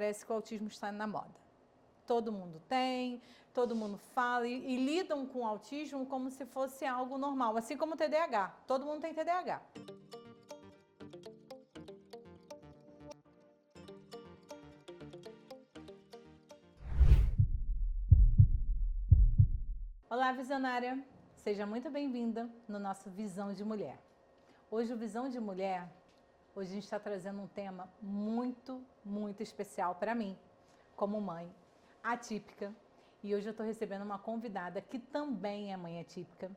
parece que o autismo está na moda. Todo mundo tem, todo mundo fala e lidam com o autismo como se fosse algo normal, assim como o TDAH. Todo mundo tem TDAH. Olá, visionária! Seja muito bem-vinda no nosso Visão de Mulher. Hoje o Visão de Mulher, hoje a gente está trazendo um tema muito especial para mim, como mãe atípica. E hoje eu estou recebendo uma convidada que também é mãe atípica.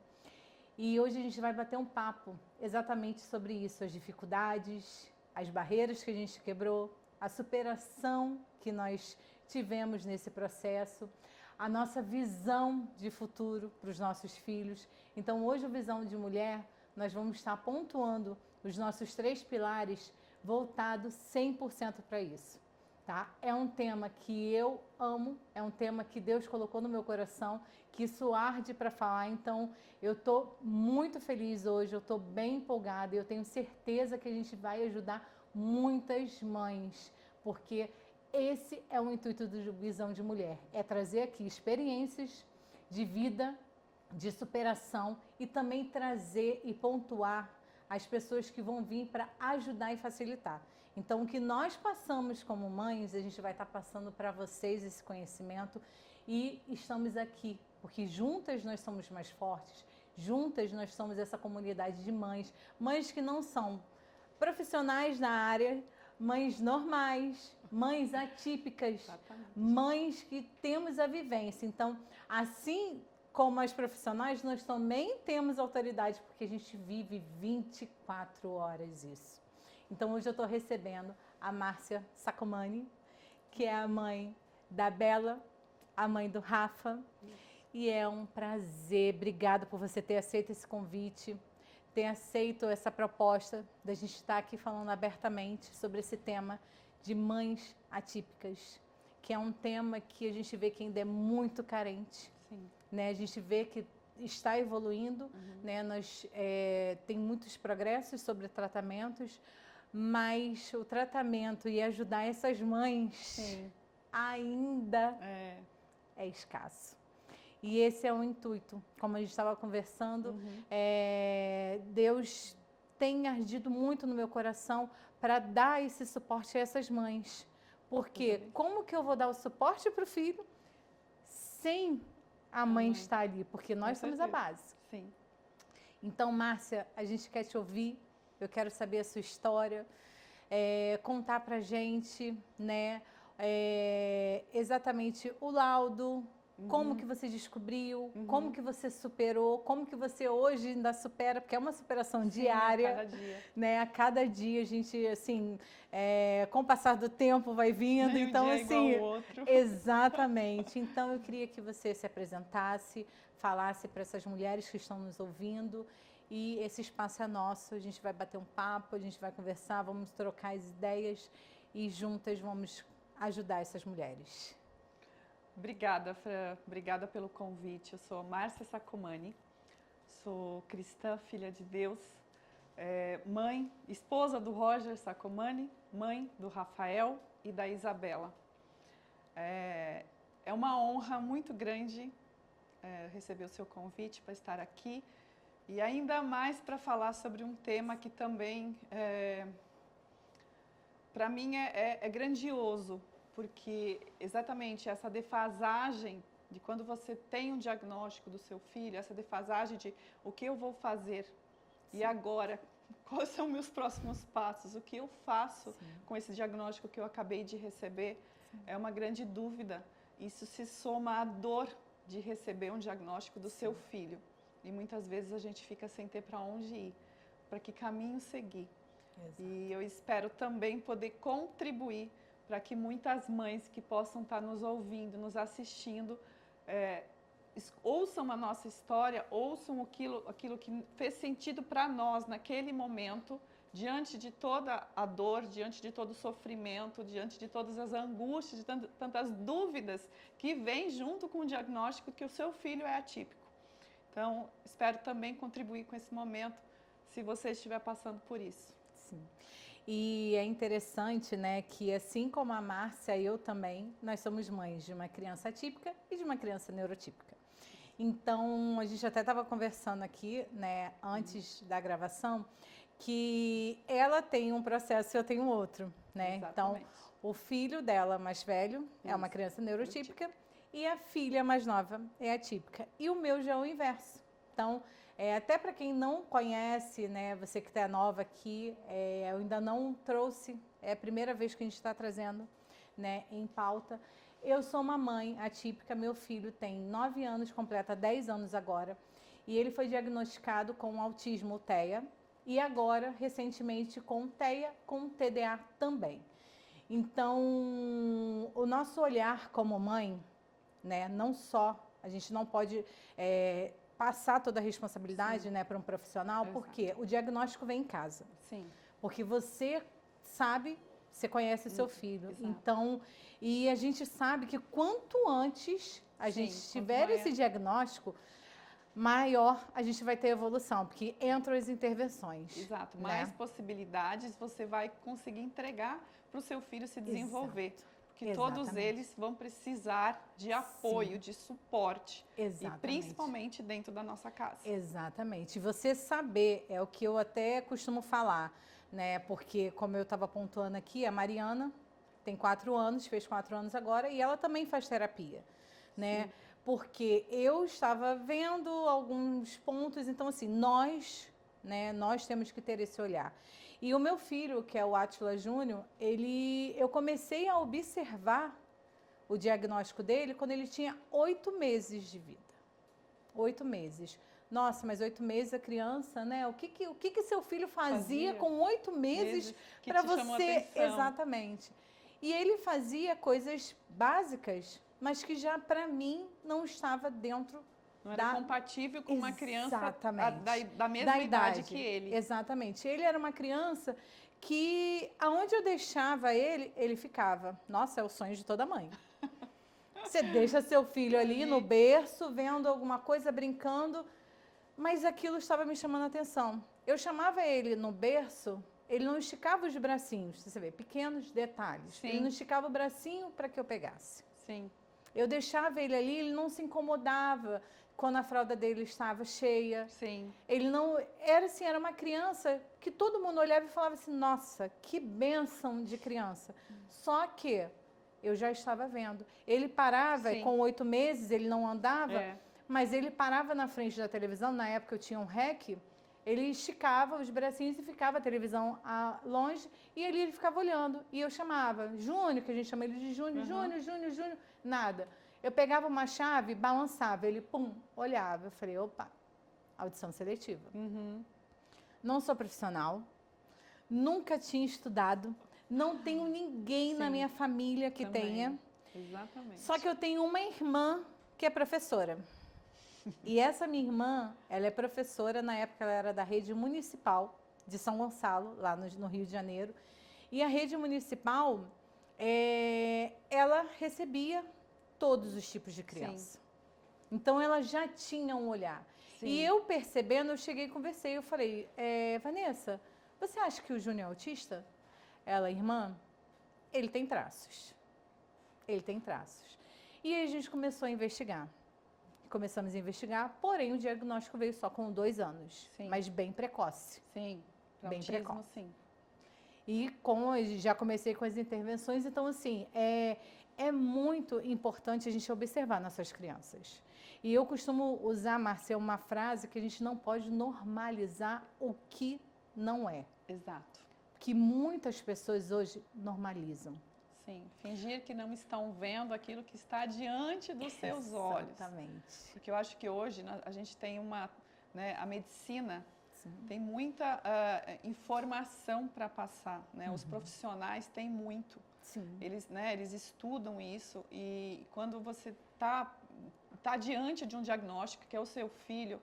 E hoje a gente vai bater um papo exatamente sobre isso, as dificuldades, as barreiras que a gente quebrou, a superação que nós tivemos nesse processo, a nossa visão de futuro para os nossos filhos. Então hoje o Visão de Mulher, nós vamos estar pontuando os nossos 3 pilares voltados 100% para isso. Tá? É um tema que eu amo, é um tema que Deus colocou no meu coração, que isso arde para falar, então eu estou muito feliz hoje, eu estou bem empolgada e eu tenho certeza que a gente vai ajudar muitas mães, porque esse é o intuito do Visão de Mulher, é trazer aqui experiências de vida, de superação e também trazer e pontuar as pessoas que vão vir para ajudar e facilitar. Então, o que nós passamos como mães, a gente vai estar passando para vocês esse conhecimento e estamos aqui, porque juntas nós somos mais fortes, juntas nós somos essa comunidade de mães, mães que não são profissionais na área, mães normais, mães atípicas, exatamente, mães que temos a vivência. Então, assim como as profissionais, nós também temos autoridade, porque a gente vive 24 horas isso. Então, hoje eu estou recebendo a Márcia Sacomani, que é a mãe da Bela, a mãe do Rafa. E é um prazer, obrigada por você ter aceito esse convite, ter aceito essa proposta da gente estar aqui falando abertamente sobre esse tema de mães atípicas, que é um tema que a gente vê que ainda é muito carente. Sim. Né? A gente vê que está evoluindo, né? Tem muitos progressos sobre tratamentos, mas o tratamento e ajudar essas mães Sim. ainda é escasso. E esse é o intuito, como a gente estava conversando, Deus tem ardido muito no meu coração para dar esse suporte a essas mães. Porque como que eu vou dar o suporte para o filho sem a mãe estar ali? Porque nós somos a base. Sim. Então, Márcia, a gente quer te ouvir, eu quero saber a sua história, contar pra gente, né, exatamente o laudo, como que você descobriu, como que você superou, como que você hoje ainda supera, porque é uma superação Sim, diária. A cada dia. Né? A cada dia a gente, assim, com o passar do tempo vai vindo. Nem então, um dia assim, igual ao outro. Exatamente. Então, eu queria que você se apresentasse, falasse para essas mulheres que estão nos ouvindo. E esse espaço é nosso, a gente vai bater um papo, a gente vai conversar, vamos trocar as ideias e juntas vamos ajudar essas mulheres. Obrigada, Fran. Obrigada pelo convite. Eu sou Márcia Sacomani, sou cristã, filha de Deus, mãe, esposa do Roger Sacomani, mãe do Rafael e da Isabela. É uma honra muito grande receber o seu convite para estar aqui e ainda mais para falar sobre um tema que também, para mim, é grandioso. Porque exatamente essa defasagem de quando você tem um diagnóstico do seu filho, essa defasagem de o que eu vou fazer Sim. e agora, quais são meus próximos passos, o que eu faço Sim. com esse diagnóstico que eu acabei de receber, Sim. é uma grande dúvida. Isso se soma à dor de receber um diagnóstico do Sim. seu filho. E muitas vezes a gente fica sem ter para onde ir, para que caminho seguir. Exato. E eu espero também poder contribuir para que muitas mães que possam estar nos ouvindo, nos assistindo, ouçam a nossa história, ouçam aquilo que fez sentido para nós naquele momento, diante de toda a dor, diante de todo o sofrimento, diante de todas as angústias, de tantas dúvidas que vêm junto com o diagnóstico que o seu filho é atípico. Então, espero também contribuir com esse momento, se você estiver passando por isso. Sim. E é interessante, né, que assim como a Márcia, eu também, nós somos mães de uma criança atípica e de uma criança neurotípica. Então, a gente até estava conversando aqui, né, antes da gravação, que ela tem um processo e eu tenho outro, né? Exatamente. Então, o filho dela mais velho é uma criança neurotípica e a filha mais nova é atípica. E o meu já é o inverso. Então, até para quem não conhece, né, você que está nova aqui, eu ainda não trouxe, é a primeira vez que a gente está trazendo, né, em pauta. Eu sou uma mãe atípica, meu filho tem 9 anos, completa 10 anos agora, e ele foi diagnosticado com autismo TEA, e agora, recentemente, com TEA, com TDA também. Então, o nosso olhar como mãe, né, não só, a gente não pode passar toda a responsabilidade, né, para um profissional, Exato. Porque o diagnóstico vem em casa. Sim. Porque você sabe, você conhece o seu filho. Exato. Então, e a gente sabe que quanto antes a gente tiver esse diagnóstico, maior a gente vai ter evolução, porque entram as intervenções. Exato, né? mais possibilidades você vai conseguir entregar para o seu filho se desenvolver. Exato. Porque todos eles vão precisar de apoio, Sim. de suporte. Exatamente. E principalmente dentro da nossa casa. Exatamente. Você saber, é o que eu até costumo falar, né? Porque, como eu estava pontuando aqui, a Mariana tem 4 anos, fez 4 anos agora, e ela também faz terapia, né? Sim. Porque eu estava vendo alguns pontos, então assim, nós temos que ter esse olhar. E o meu filho, que é o Átila Júnior, eu comecei a observar o diagnóstico dele quando ele tinha 8 meses de vida. 8 meses. Nossa, mas 8 meses a criança, né? O que seu filho fazia com 8 meses para você? Exatamente. E ele fazia coisas básicas, mas que já para mim não estava dentro. Não era compatível com uma criança da mesma da idade que ele. Exatamente. Ele era uma criança que, aonde eu deixava ele, ele ficava. Nossa, é o sonho de toda mãe. Você deixa seu filho ali no berço, vendo alguma coisa, brincando, mas aquilo estava me chamando a atenção. Eu chamava ele no berço, ele não esticava os bracinhos, você vê, pequenos detalhes. Sim. Ele não esticava o bracinho para que eu pegasse. Sim. Eu deixava ele ali, ele não se incomodava quando a fralda dele estava cheia. Sim. Ele não... Era assim, era uma criança que todo mundo olhava e falava assim, nossa, que bênção de criança. Só que eu já estava vendo. Ele parava, com 8 meses, ele não andava, mas ele parava na frente da televisão, na época eu tinha um REC, ele esticava os bracinhos e ficava a televisão longe, e ele ficava olhando. E eu chamava, Júnior, que a gente chama ele de Júnior, Júnior, nada. Eu pegava uma chave, balançava, ele, pum, olhava. Eu falei, opa, audição seletiva. Não sou profissional, nunca tinha estudado, não tenho ninguém na minha família que tenha. Exatamente. Só que eu tenho uma irmã que é professora. E essa minha irmã, ela é professora, na época ela era da rede municipal de São Gonçalo, lá no Rio de Janeiro. E a rede municipal, ela recebia todos os tipos de criança. Então, ela já tinha um olhar. E eu percebendo, eu cheguei e conversei, eu falei, Vanessa, você acha que o Júnior é autista? Ela, irmã, ele tem traços. Ele tem traços. E aí a gente começou a investigar. Começamos a investigar, porém o diagnóstico veio só com 2 anos, mas bem precoce. Sim, bem precoce. Sim. E já comecei com as intervenções, então assim, é muito importante a gente observar nossas crianças. E eu costumo usar, Márcia, uma frase que a gente não pode normalizar o que não é. Exato. Que muitas pessoas hoje normalizam. Sim, fingir que não estão vendo aquilo que está diante dos seus olhos. Exatamente. Porque eu acho que hoje a gente tem a medicina tem muita informação para passar, né? Os profissionais têm muito. Sim. Eles estudam isso e quando você tá diante de um diagnóstico que é o seu filho,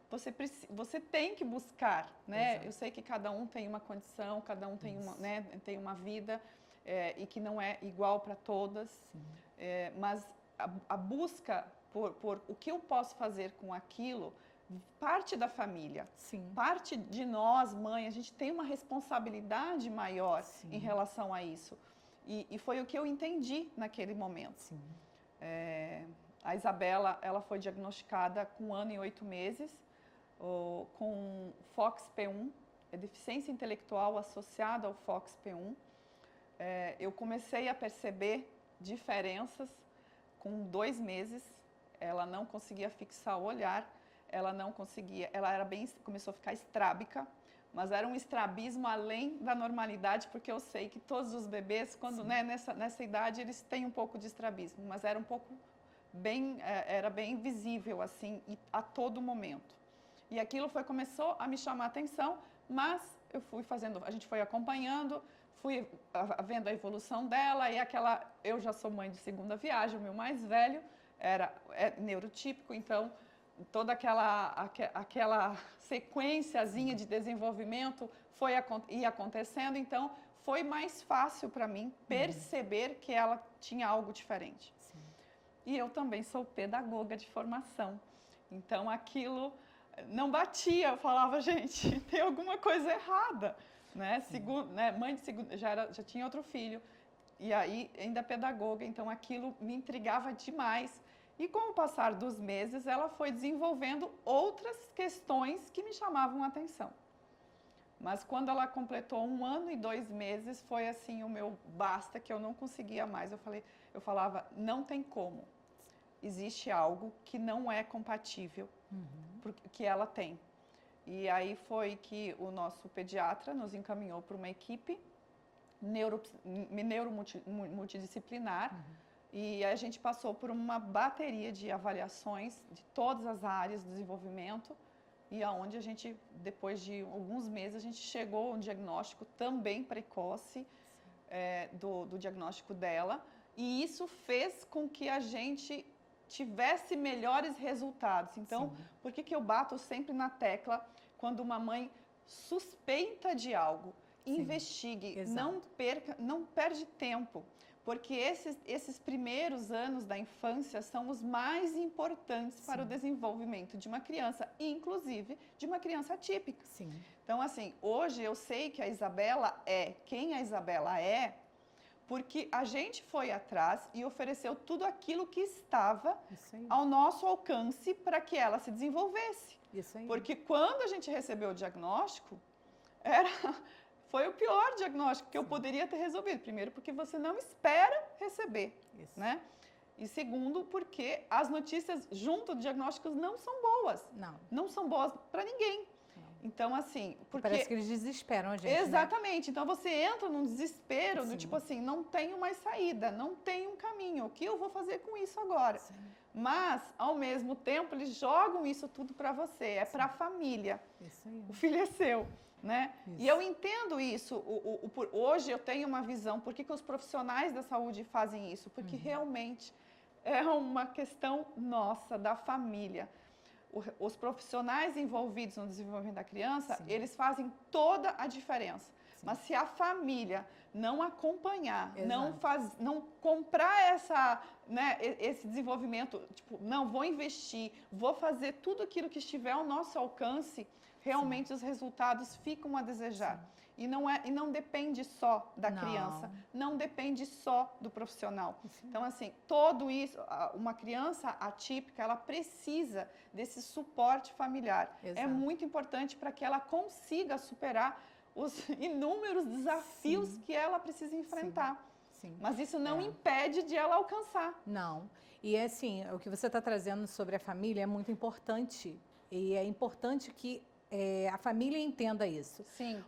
você tem que buscar, né? Exato. Eu sei que cada um tem uma condição, cada um tem uma vida e que não é igual para todas, mas a busca por o que eu posso fazer com aquilo parte da família. Sim. Parte de nós, mãe, a gente tem uma responsabilidade maior Sim. em relação a isso. E foi o que eu entendi naquele momento. Sim. A Isabela, ela foi diagnosticada com 1 ano e 8 meses, com FOXP1, deficiência intelectual associada ao FOXP1. Eu comecei a perceber diferenças com 2 meses. Ela não conseguia fixar o olhar, começou a ficar estrábica, mas era um estrabismo além da normalidade, porque eu sei que todos os bebês, quando nessa idade, eles têm um pouco de estrabismo, mas era um pouco era bem visível assim, a todo momento. E aquilo começou a me chamar a atenção, mas eu fui fazendo, a gente foi acompanhando, fui vendo a evolução dela, e eu já sou mãe de segunda viagem, o meu mais velho é neurotípico, então toda aquela sequenciazinha de desenvolvimento ia acontecendo, então foi mais fácil para mim perceber que ela tinha algo diferente. Sim. E eu também sou pedagoga de formação, então aquilo não batia, eu falava, gente, tem alguma coisa errada, né? Mãe de segunda, já tinha outro filho, e aí ainda pedagoga, então aquilo me intrigava demais. E com o passar dos meses, ela foi desenvolvendo outras questões que me chamavam a atenção. Mas quando ela completou 1 ano e 2 meses, foi assim o meu basta, que eu não conseguia mais. Eu falava, não tem como. Existe algo que não é compatível, que ela tem. E aí foi que o nosso pediatra nos encaminhou para uma equipe multidisciplinar. E a gente passou por uma bateria de avaliações de todas as áreas do desenvolvimento, e aonde a gente, depois de alguns meses, a gente chegou a um diagnóstico também precoce do diagnóstico dela, e isso fez com que a gente tivesse melhores resultados. Então, por que eu bato sempre na tecla quando uma mãe suspeita de algo? Investigue, não perde tempo. Porque esses primeiros anos da infância são os mais importantes para o desenvolvimento de uma criança, inclusive de uma criança atípica. Sim. Então, assim, hoje eu sei que a Isabela é quem a Isabela é, porque a gente foi atrás e ofereceu tudo aquilo que estava ao nosso alcance para que ela se desenvolvesse. Isso aí. Porque quando a gente recebeu o diagnóstico, foi o pior diagnóstico que eu poderia ter resolvido. Primeiro, porque você não espera receber, né? E segundo, porque as notícias junto do diagnóstico não são boas. Não são boas para ninguém. Então, assim... Parece que eles desesperam a gente, Exatamente. Então, você entra num desespero, do tipo assim, não tenho mais saída, não tenho um caminho. O que eu vou fazer com isso agora? Mas, ao mesmo tempo, eles jogam isso tudo para você. Para a família. O filho é seu. Né? E eu entendo isso. Hoje eu tenho uma visão. Por que os profissionais da saúde fazem isso? Porque realmente é uma questão nossa, da família. Os profissionais envolvidos no desenvolvimento da criança, eles fazem toda a diferença. Mas se a família não acompanhar, não comprar esse desenvolvimento, tipo, não, vou investir, vou fazer tudo aquilo que estiver ao nosso alcance, realmente os resultados ficam a desejar. E não depende só da criança, não depende só do profissional. Então, assim, tudo isso, uma criança atípica, ela precisa desse suporte familiar. É muito importante para que ela consiga superar os inúmeros desafios que ela precisa enfrentar. Mas isso não impede de ela alcançar. Não. E assim, o que você está trazendo sobre a família é muito importante. E é importante que a família entenda isso.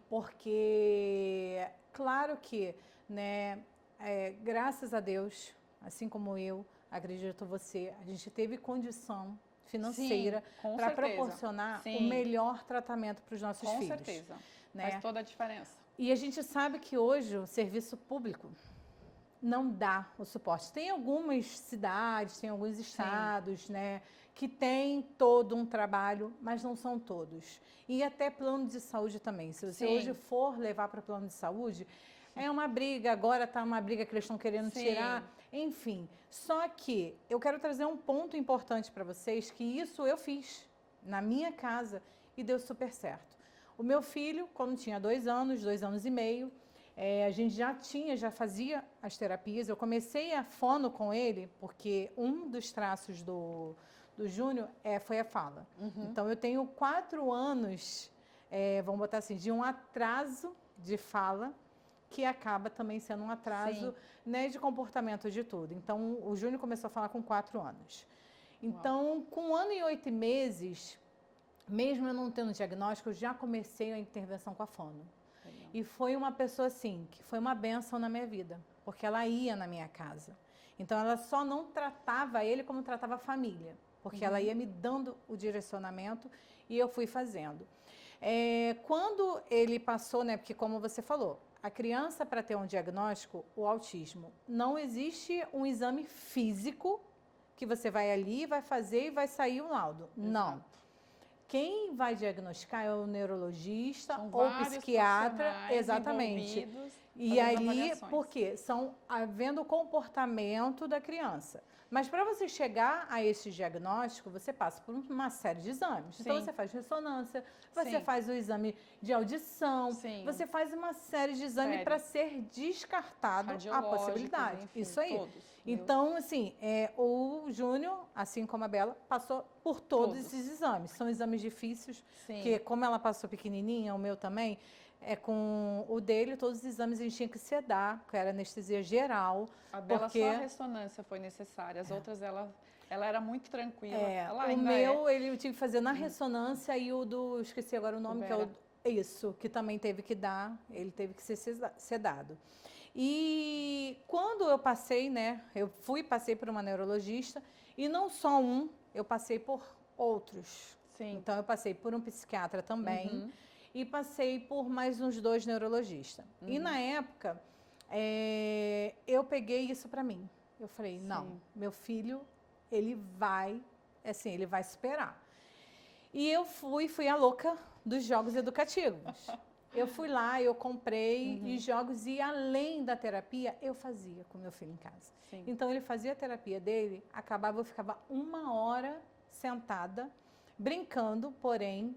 Porque, claro que, né, graças a Deus, assim como eu, acredito você, a gente teve condição financeira para proporcionar o melhor tratamento para os nossos filhos. Com certeza. Né? Faz toda a diferença. E a gente sabe que hoje o serviço público não dá o suporte. Tem algumas cidades, tem alguns estados, né, que tem todo um trabalho, mas não são todos. E até plano de saúde também. Se você hoje for levar para o plano de saúde, é uma briga, agora está uma briga que eles estão querendo tirar, enfim. Só que eu quero trazer um ponto importante para vocês, que isso eu fiz, na minha casa e deu super certo. O meu filho, quando tinha 2 anos e meio, a gente já fazia as terapias. Eu comecei a fono com ele, porque um dos traços do Júnior foi a fala. Então, eu tenho 4 anos, vamos botar assim, de um atraso de fala, que acaba também sendo um atraso, né, de comportamento de tudo. Então, o Júnior começou a falar com 4 anos. Então, com 1 ano e 8 meses, mesmo eu não tendo diagnóstico, eu já comecei a intervenção com a fono. Legal. E foi uma pessoa, assim, que foi uma bênção na minha vida, porque ela ia na minha casa. Então, ela só não tratava ele como tratava a família, porque ela ia me dando o direcionamento e eu fui fazendo. Quando ele passou, né, porque como você falou, a criança, para ter um diagnóstico, o autismo, não existe um exame físico que você vai ali, vai fazer e vai sair um laudo. Exato. Não. Quem vai diagnosticar é o neurologista ou o psiquiatra, exatamente. E aí, por quê? São vendo o comportamento da criança. Mas para você chegar a esse diagnóstico, você passa por uma série de exames. Sim. Então, você faz ressonância, você faz o exame de audição, você faz uma série de exames para ser descartado a possibilidade. Enfim, isso aí. Todos. Então, assim, o Júnior, assim como a Bela, passou por todos esses exames. São exames difíceis, porque como ela passou pequenininha, o meu também, com o dele, todos os exames a gente tinha que sedar, que era anestesia geral. A Bela só a ressonância foi necessária, as outras ela era muito tranquila. O meu, ele tinha que fazer na ressonância e o do, esqueci agora o nome, que é isso, que também teve que dar, ele teve que ser sedado. E quando eu passei, né, passei por uma neurologista, e não só eu passei por outros. Então, eu passei por um psiquiatra também, e passei por mais uns 2 neurologistas. E na época, eu peguei isso para mim. Eu falei, não, meu filho, ele vai superar. E eu fui a louca dos jogos educativos. Eu fui lá, eu comprei os jogos e além da terapia, eu fazia com meu filho em casa. Então, ele fazia a terapia dele, eu ficava 1 hora sentada, brincando, porém,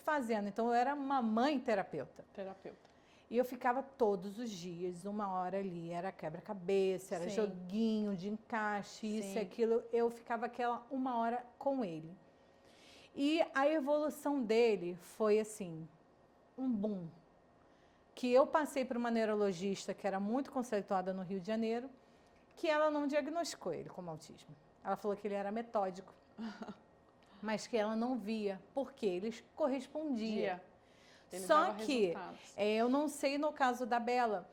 fazendo. Então, eu era uma mãe terapeuta. E eu ficava todos os dias, 1 hora ali, era quebra-cabeça, era joguinho de encaixe, isso e aquilo. Eu ficava aquela 1 hora com ele. E a evolução dele foi assim, um boom. Que eu passei por uma neurologista que era muito conceituada no Rio de Janeiro, que ela não diagnosticou ele como autismo. Ela falou que ele era metódico, mas que ela não via, porque ele correspondia. Só que, eu não sei no caso da Bela,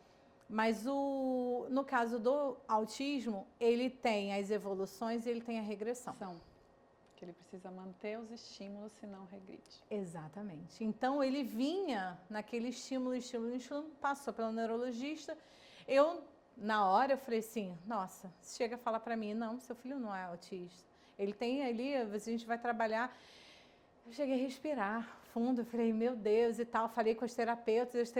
mas no caso do autismo, ele tem as evoluções e ele tem a regressão. Que ele precisa manter os estímulos, senão regride. Exatamente. Então, ele vinha naquele estímulo, passou pelo neurologista. Na hora, eu falei assim, nossa, chega a falar para mim, não, seu filho não é autista. Ele tem ali, a gente vai trabalhar. Eu cheguei a respirar fundo, eu falei, meu Deus, e tal. Falei com as terapeutas,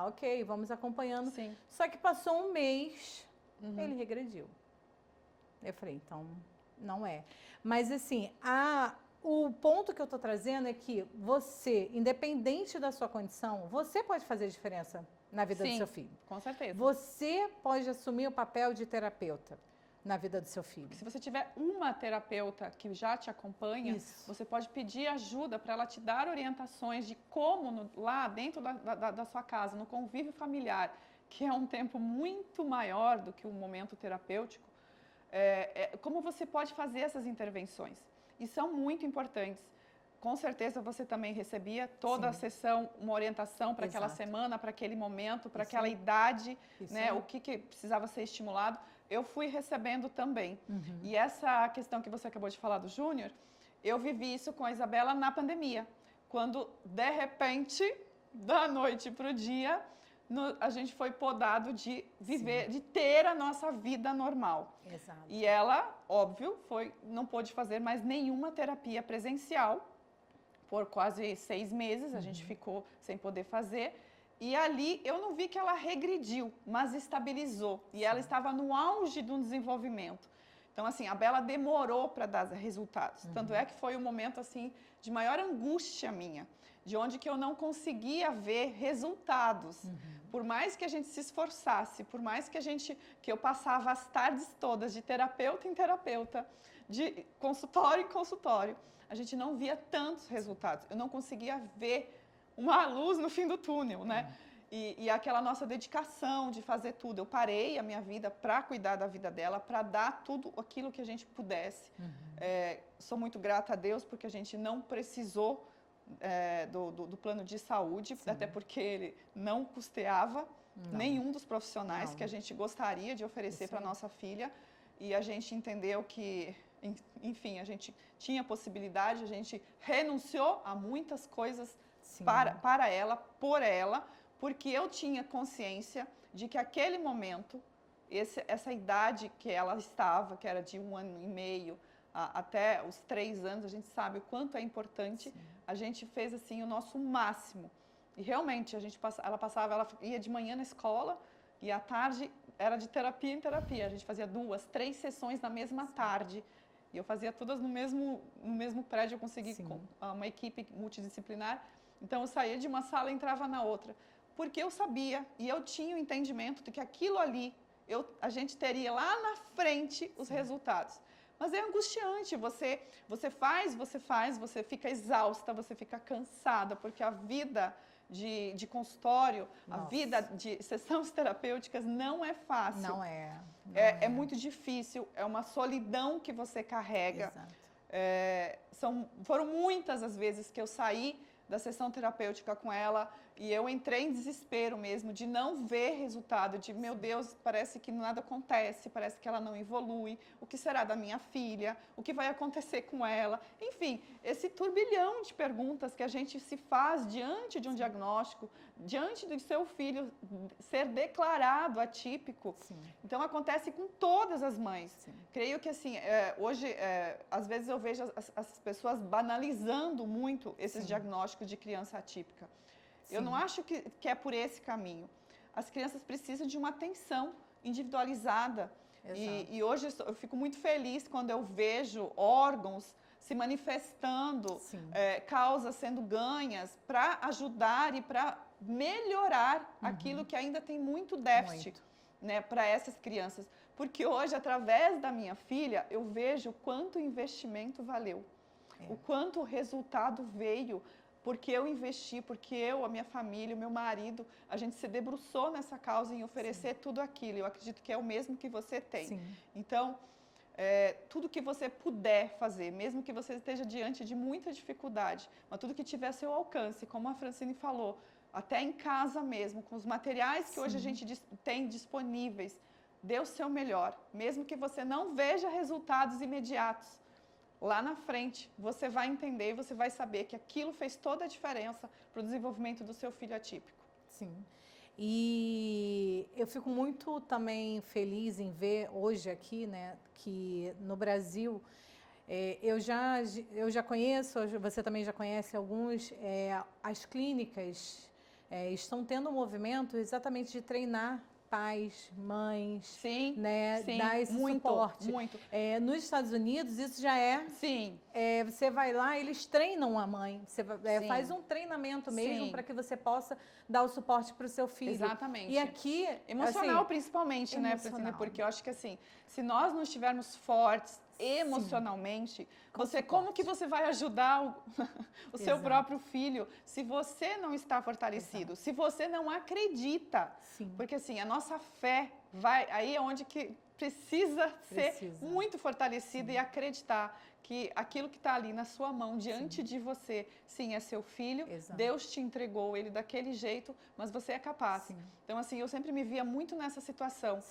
ok, vamos acompanhando. Só que passou 1 mês, ele regrediu. Eu falei, então, não é. Mas, assim, o ponto que eu estou trazendo é que você, independente da sua condição, você pode fazer diferença na vida do seu filho. Com certeza. Você pode assumir o papel de terapeuta na vida do seu filho. Se você tiver uma terapeuta que já te acompanha, você pode pedir ajuda para ela te dar orientações de como, lá dentro da sua casa, no convívio familiar, que é um tempo muito maior do que o momento terapêutico, como você pode fazer essas intervenções. E são muito importantes. Com certeza você também recebia toda a sessão, uma orientação para aquela semana, para aquele momento, para aquela idade, né, o que precisava ser estimulado. Eu fui recebendo também. E essa questão que você acabou de falar do Júnior, eu vivi isso com a Isabela na pandemia. Quando, de repente, da noite para o dia, a gente foi podado de viver, de ter a nossa vida normal. Exato. E ela, óbvio, não pôde fazer mais nenhuma terapia presencial. Por quase 6 meses, a gente ficou sem poder fazer. E ali eu não vi que ela regrediu, mas estabilizou. E ela estava no auge do desenvolvimento. Então, assim, a Bela demorou para dar resultados. Tanto é que foi um momento, assim, de maior angústia minha, de onde que eu não conseguia ver resultados. Por mais que a gente se esforçasse, por mais que eu passava as tardes todas de terapeuta em terapeuta, de consultório em consultório, a gente não via tantos resultados. Eu não conseguia ver uma luz no fim do túnel, né? E aquela nossa dedicação de fazer tudo. Eu parei a minha vida para cuidar da vida dela, para dar tudo aquilo que a gente pudesse. Sou muito grata a Deus porque a gente não precisou do plano de saúde, até porque ele não custeava nenhum dos profissionais que a gente gostaria de oferecer para nossa filha. E a gente entendeu que, enfim, a gente tinha possibilidade, a gente renunciou a muitas coisas para ela, por ela, porque eu tinha consciência de que aquele momento, essa idade que ela estava, que era de 1 ano e meio até os 3 anos, a gente sabe o quanto é importante, a gente fez assim o nosso máximo. E realmente, ela ia de manhã na escola e à tarde era de terapia em terapia. A gente fazia 2, 3 sessões na mesma tarde. E eu fazia todas no mesmo prédio, eu consegui com uma equipe multidisciplinar. Então, eu saía de uma sala e entrava na outra. Porque eu sabia e eu tinha o entendimento de que aquilo ali, a gente teria lá na frente os resultados. Mas é angustiante, você faz, você fica exausta, você fica cansada, porque a vida de consultório, a vida de sessões terapêuticas não é fácil. Não é. É muito difícil, é uma solidão que você carrega. Foram muitas as vezes que eu saí da sessão terapêutica com ela e eu entrei em desespero mesmo de não ver resultado, de meu Deus, parece que nada acontece, parece que ela não evolui, o que será da minha filha, o que vai acontecer com ela, enfim, esse turbilhão de perguntas que a gente se faz diante de um diagnóstico, diante do seu filho ser declarado atípico. Então acontece com todas as mães. Creio que assim, hoje, às vezes eu vejo as pessoas banalizando muito esses diagnósticos de criança atípica. Eu não acho que é por esse caminho. As crianças precisam de uma atenção individualizada. E hoje eu fico muito feliz quando eu vejo órgãos se manifestando, causas sendo ganhas para ajudar e para melhorar aquilo que ainda tem muito déficit, né, para essas crianças. Porque hoje, através da minha filha, eu vejo o quanto o investimento valeu, o quanto o resultado veio, porque eu investi, porque eu, a minha família, o meu marido, a gente se debruçou nessa causa em oferecer tudo aquilo. Eu acredito que é o mesmo que você tem. Então, tudo que você puder fazer, mesmo que você esteja diante de muita dificuldade, mas tudo que tiver a seu alcance, como a Francine falou, até em casa mesmo, com os materiais que hoje a gente tem disponíveis, dê o seu melhor, mesmo que você não veja resultados imediatos. Lá na frente, você vai entender e você vai saber que aquilo fez toda a diferença para o desenvolvimento do seu filho atípico. E eu fico muito também feliz em ver hoje aqui, né, que no Brasil, eu já conheço, você também já conhece alguns, as clínicas estão tendo um movimento exatamente de treinar pais, mães, né, dar esse suporte. Nos Estados Unidos, isso já você vai lá, eles treinam a mãe, você faz um treinamento mesmo para que você possa dar o suporte para o seu filho. Exatamente. E aqui... Emocional, assim, principalmente, né, Francine? Porque eu acho que, assim, se nós não estivermos fortes emocionalmente, como que você vai ajudar o seu próprio filho se você não está fortalecido, se você não acredita? Porque assim, a nossa fé aí é onde que precisa ser muito fortalecida e acreditar que aquilo que está ali na sua mão, diante de você, é seu filho, Deus te entregou ele daquele jeito, mas você é capaz. Então, assim, eu sempre me via muito nessa situação,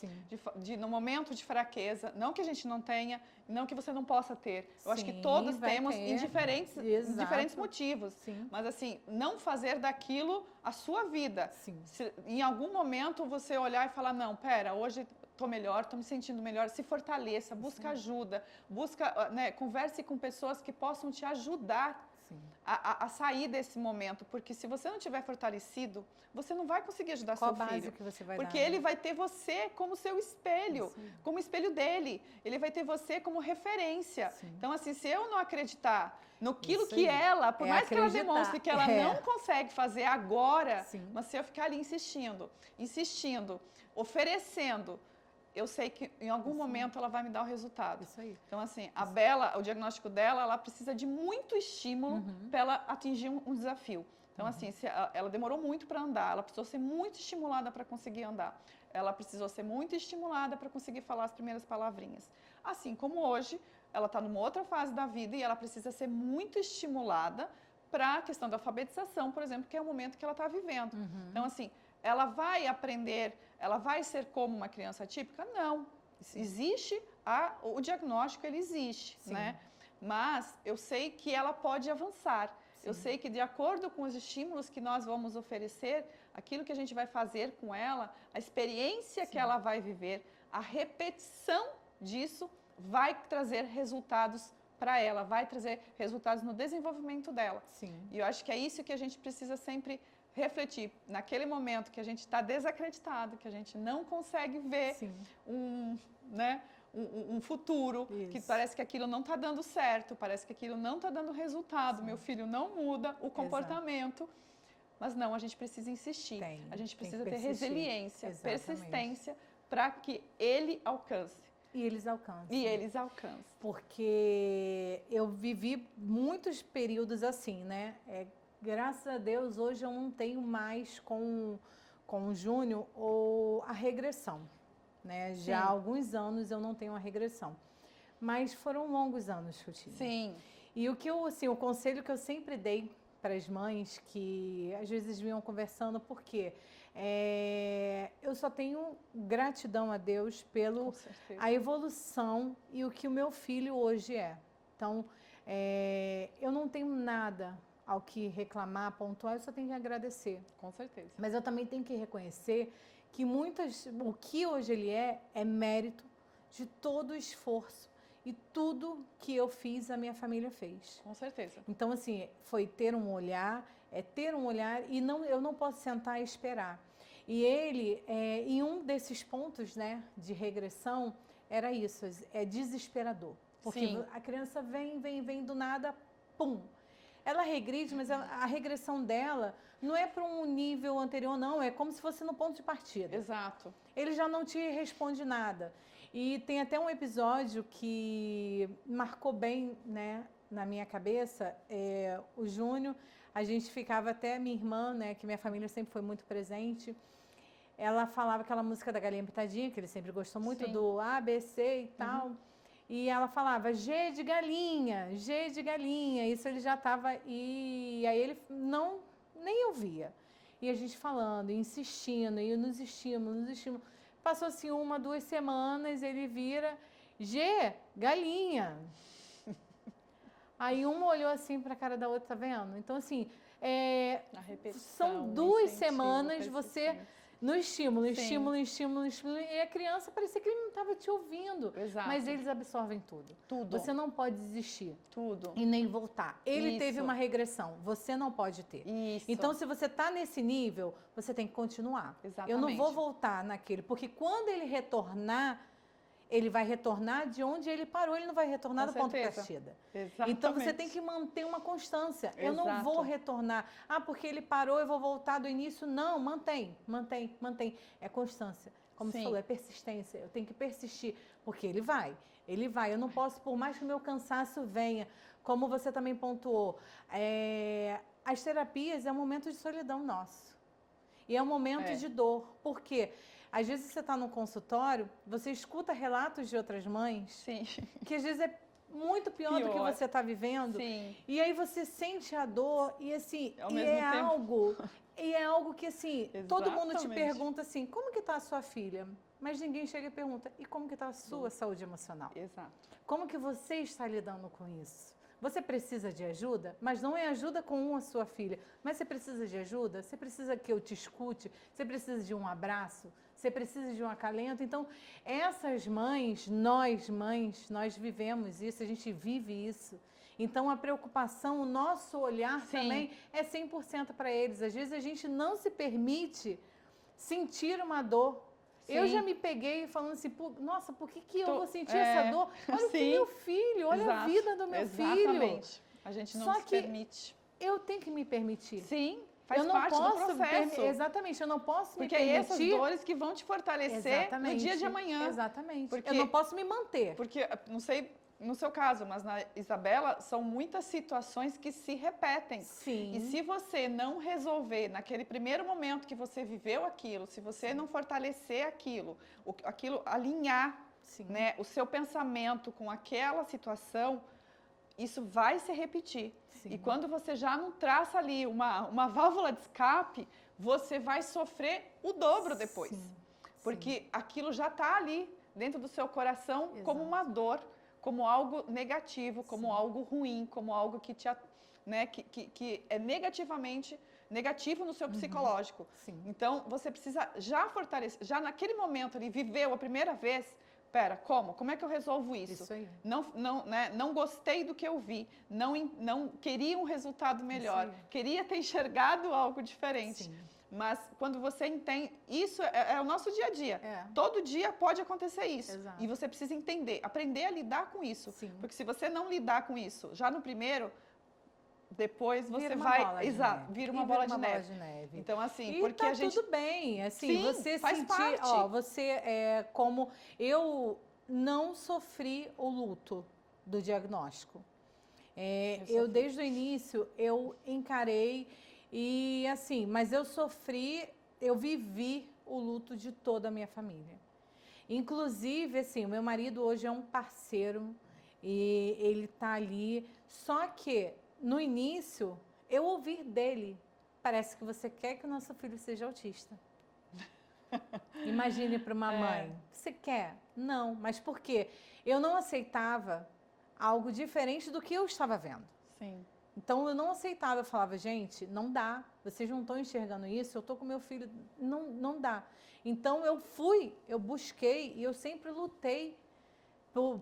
no momento de fraqueza, não que a gente não tenha, não que você não possa ter. Eu acho que todos temos em diferentes motivos, mas assim, não fazer daquilo a sua vida. Se, em algum momento você olhar e falar, não, pera, hoje... estou melhor, estou me sentindo melhor, se fortaleça, busca ajuda, converse com pessoas que possam te ajudar Sim. a sair desse momento, porque se você não tiver fortalecido, você não vai conseguir ajudar Qual seu a base filho. que você vai Porque dar, ele né? vai ter você como seu espelho, Isso aí. como espelho dele. Ele vai ter você como referência. Sim. Então, assim, se eu não acreditar no que Isso que aí. ela, por É mais que ela acreditar. demonstre que ela não consegue fazer agora, Sim. mas se eu ficar ali insistindo, oferecendo, eu sei que em algum momento ela vai me dar o resultado. Isso aí. Então, assim, a Bela, o diagnóstico dela, ela precisa de muito estímulo para ela atingir um desafio. Então, assim, ela demorou muito para andar, ela precisou ser muito estimulada para conseguir andar. Ela precisou ser muito estimulada para conseguir falar as primeiras palavrinhas. Assim como hoje, ela está numa outra fase da vida e ela precisa ser muito estimulada para a questão da alfabetização, por exemplo, que é o momento que ela está vivendo. Então, assim, ela vai aprender, ela vai ser como uma criança típica? Não. Existe o diagnóstico, ele existe, Sim. né? Mas eu sei que ela pode avançar. Sim. Eu sei que de acordo com os estímulos que nós vamos oferecer, aquilo que a gente vai fazer com ela, a experiência que ela vai viver, a repetição disso vai trazer resultados para ela, vai trazer resultados no desenvolvimento dela. Sim. E eu acho que é isso que a gente precisa sempre refletir. Naquele momento que a gente está desacreditado, que a gente não consegue ver um futuro, que parece que aquilo não está dando certo, parece que aquilo não está dando resultado, meu filho não muda o comportamento. Mas não, a gente precisa insistir, a gente precisa ter resiliência, persistência, para que ele alcance. E eles alcançam. E eles alcançam. Porque eu vivi muitos períodos assim, né? Graças a Deus, hoje eu não tenho mais com o Júnior a regressão, né? Já há alguns anos eu não tenho a regressão. Mas foram longos anos que eu tive. Sim. E o conselho que eu sempre dei para as mães, que às vezes vinham conversando, porque eu só tenho gratidão a Deus pela a evolução e o que o meu filho hoje é. Então, eu não tenho nada ao que reclamar, pontuar, eu só tenho que agradecer. Com certeza. Mas eu também tenho que reconhecer que o que hoje ele é mérito de todo o esforço e tudo que eu fiz, a minha família fez. Com certeza. Então, assim, foi ter um olhar e eu não posso sentar e esperar. E ele, em um desses pontos, né, de regressão, era isso, é desesperador. Porque a criança vem do nada, pum. Ela regride, mas a regressão dela não é para um nível anterior, não. É como se fosse no ponto de partida. Exato. Ele já não te responde nada. E tem até um episódio que marcou bem, né, na minha cabeça. O Júnior, a gente ficava até, minha irmã, né, que minha família sempre foi muito presente, ela falava aquela música da Galinha Pitadinha, que ele sempre gostou muito, do A, B, C e tal. E ela falava G de galinha, G de galinha. Isso ele já estava... E aí ele nem ouvia. E a gente falando, insistindo, e nos estímulos. Passou-se 1, 2 semanas, ele vira G, galinha. Aí uma olhou assim para a cara da outra, tá vendo? Então, assim, são 2 semanas você... No estímulo, e a criança parecia que ele não estava te ouvindo. Exato. Mas eles absorvem tudo. Tudo. Você não pode desistir. Tudo. E nem voltar. Ele teve uma regressão, você não pode ter. Isso. Então, se você está nesse nível, você tem que continuar. Exatamente. Eu não vou voltar naquele, porque quando ele retornar, ele vai retornar de onde ele parou, ele não vai retornar do ponto de partida. Exatamente. Então, você tem que manter uma constância. Eu não vou retornar. porque ele parou, eu vou voltar do início. Não, mantém. É constância. Como você falou, é persistência. Eu tenho que persistir, porque ele vai. Eu não posso, por mais que o meu cansaço venha, como você também pontuou, as terapias é um momento de solidão nosso. E é um momento de dor. Por quê? Às vezes você está no consultório, você escuta relatos de outras mães, que às vezes é muito pior do que você está vivendo. Sim. E aí você sente a dor e assim, é algo que assim, todo mundo te pergunta assim, como que está a sua filha? Mas ninguém chega e pergunta, e como que está a sua saúde emocional? Exato. Como que você está lidando com isso? Você precisa de ajuda, mas não é ajuda com a sua filha. Mas você precisa de ajuda, você precisa que eu te escute, você precisa de um abraço, você precisa de um acalento. Então, essas mães, nós vivemos isso, a gente vive isso. Então, a preocupação, o nosso olhar também é 100% para eles. Às vezes, a gente não se permite sentir uma dor. Eu já me peguei falando assim, nossa, por que eu vou sentir essa dor? Olha o que meu filho, olha a vida do meu filho. A gente não se permite. Eu tenho que me permitir. Sim, faz parte do processo. Exatamente, eu não posso me permitir. Porque é essas dores que vão te fortalecer no dia de amanhã. Exatamente. Porque eu não posso me manter. Porque, não sei no seu caso, mas na Isabela, são muitas situações que se repetem. Sim. E se você não resolver naquele primeiro momento que você viveu aquilo, se você não fortalecer aquilo alinhar, né, o seu pensamento com aquela situação, isso vai se repetir. Sim. E quando você já não traça ali uma válvula de escape, você vai sofrer o dobro depois. Sim. Porque aquilo já está ali dentro do seu coração como uma dor, como algo negativo, como algo ruim, como algo que que é negativo no seu psicológico. Sim. Então, você precisa já fortalecer, já naquele momento ali, viveu a primeira vez, como é que eu resolvo isso? Isso aí. Não gostei do que eu vi, não queria um resultado melhor, queria ter enxergado algo diferente. Sim. Mas quando você entende, isso é o nosso dia a dia. Todo dia pode acontecer isso. Exato. E você precisa entender, aprender a lidar com isso. Sim. Porque se você não lidar com isso já no primeiro, depois você vira uma bola de neve. Então, assim, e porque tá a gente... tudo bem, assim, Sim, você faz sentir, parte. você como eu não sofri o luto do diagnóstico. Eu desde o início eu encarei e assim, mas eu vivi o luto de toda a minha família. Inclusive, assim, o meu marido hoje é um parceiro e ele tá ali, só que no início, eu ouvi dele, parece que você quer que o nosso filho seja autista. Imagine para uma mãe, você quer? Não, mas por quê? Eu não aceitava algo diferente do que eu estava vendo. Sim. Então, eu não aceitava, eu falava, gente, não dá, vocês não estão enxergando isso, eu estou com meu filho, não dá. Então, eu busquei e eu sempre lutei